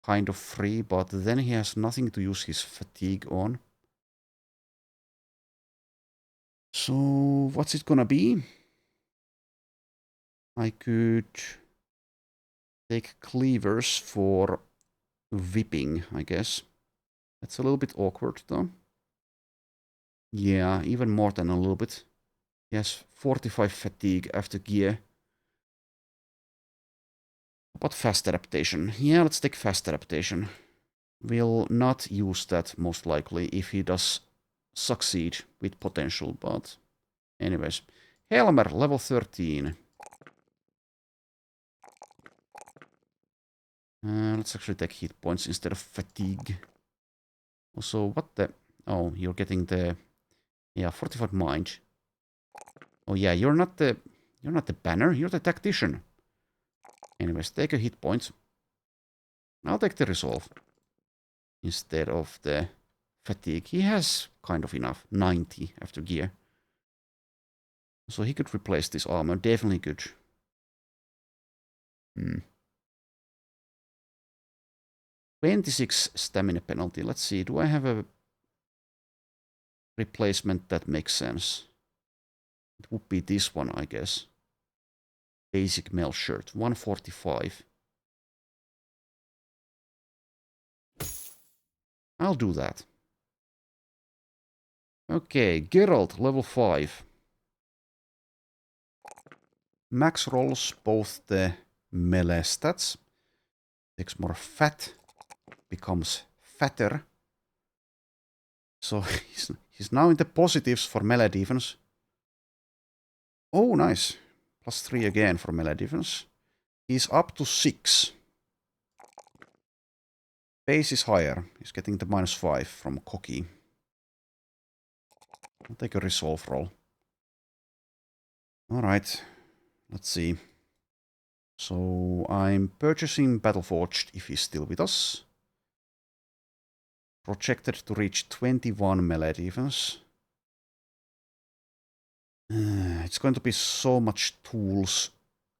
Speaker 1: kind of free, but then he has nothing to use his fatigue on. So, what's it gonna be? I could take Cleavers for whipping, I guess. That's a little bit awkward, though. Yeah, even more than a little bit. He has 45 fatigue after gear. But fast adaptation. Yeah, let's take fast adaptation. We'll not use that most likely if he does succeed with potential, but anyways. Helmer, level 13. Let's actually take hit points instead of fatigue. Also, what the... Oh, you're getting the... Yeah, Fortified Mind. Oh yeah, you're not the banner, you're the tactician. Anyways, take a hit point. I'll take the resolve. Instead of the fatigue. He has kind of enough. 90 after gear. So he could replace this armor. Definitely good. 26 stamina penalty. Let's see. Do I have a replacement that makes sense? It would be this one, I guess. Basic mail shirt. 145. I'll do that. Okay, Geralt, level 5. Max rolls both the melee stats. Takes more fat. Becomes fatter. So he's now in the positives for melee defense. Oh, nice. +3 again for melee defense. He's up to 6. Base is higher. He's getting the -5 from Koki. I'll take a resolve roll. Alright. Let's see. So I'm purchasing Battleforged if he's still with us. Projected to reach 21 melee defense. It's going to be so much tools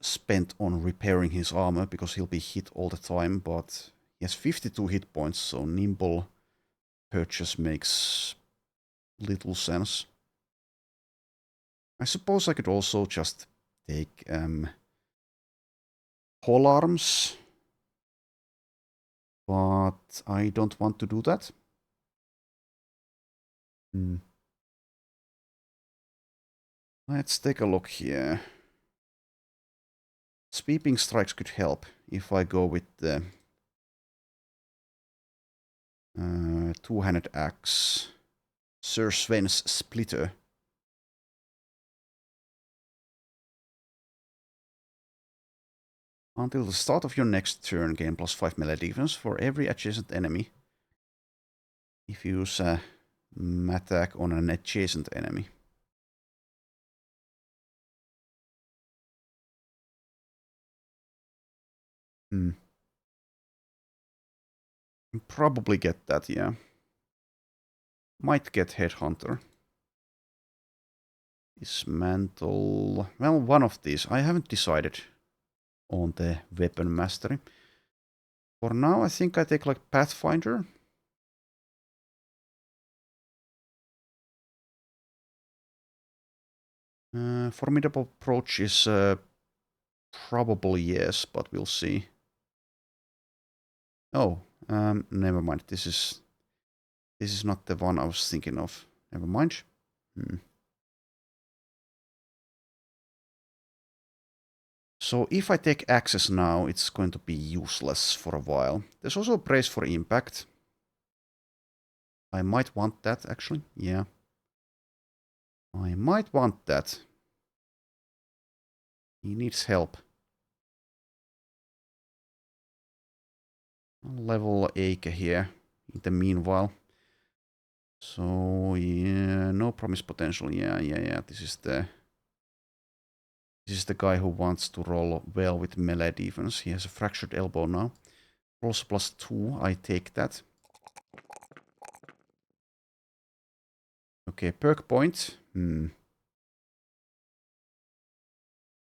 Speaker 1: spent on repairing his armor because he'll be hit all the time, but he has 52 hit points, so nimble purchase makes little sense. I suppose I could also just take pole arms, but I don't want to do that. Let's take a look here. Sweeping strikes could help if I go with the two-handed axe. Sir Sven's Splitter. Until the start of your next turn, gain +5 melee defense for every adjacent enemy. If you use a attack on an adjacent enemy. Probably get that, yeah. Might get Headhunter. Dismantle. Well, one of these. I haven't decided on the weapon mastery. For now, I think I take like Pathfinder. Formidable approach is probably yes, but we'll see. Oh, never mind. This is not the one I was thinking of. Never mind. So if I take access now, it's going to be useless for a while. There's also a brace for impact. I might want that, actually. Yeah. I might want that. He needs help. I'll level Eike here in the meanwhile. So, yeah, no promise potential. Yeah. This is the guy who wants to roll well with melee defense. He has a fractured elbow now. Rolls +2. I take that. Okay, perk point.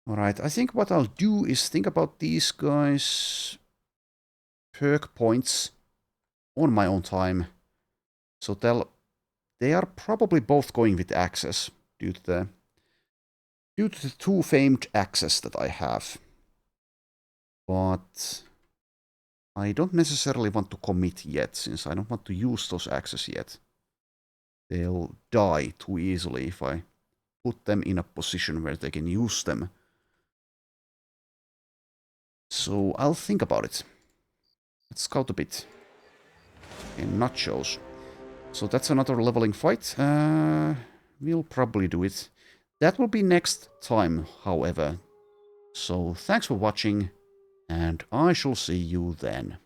Speaker 1: Alright, I think what I'll do is think about these guys' perk points on my own time. So they are probably both going with access due to the two famed access that I have. But I don't necessarily want to commit yet, since I don't want to use those access yet. They'll die too easily if I put them in a position where they can use them. So I'll think about it. Let's scout a bit. In nachos. So that's another leveling fight. We'll probably do it. That will be next time, however. So thanks for watching, and I shall see you then.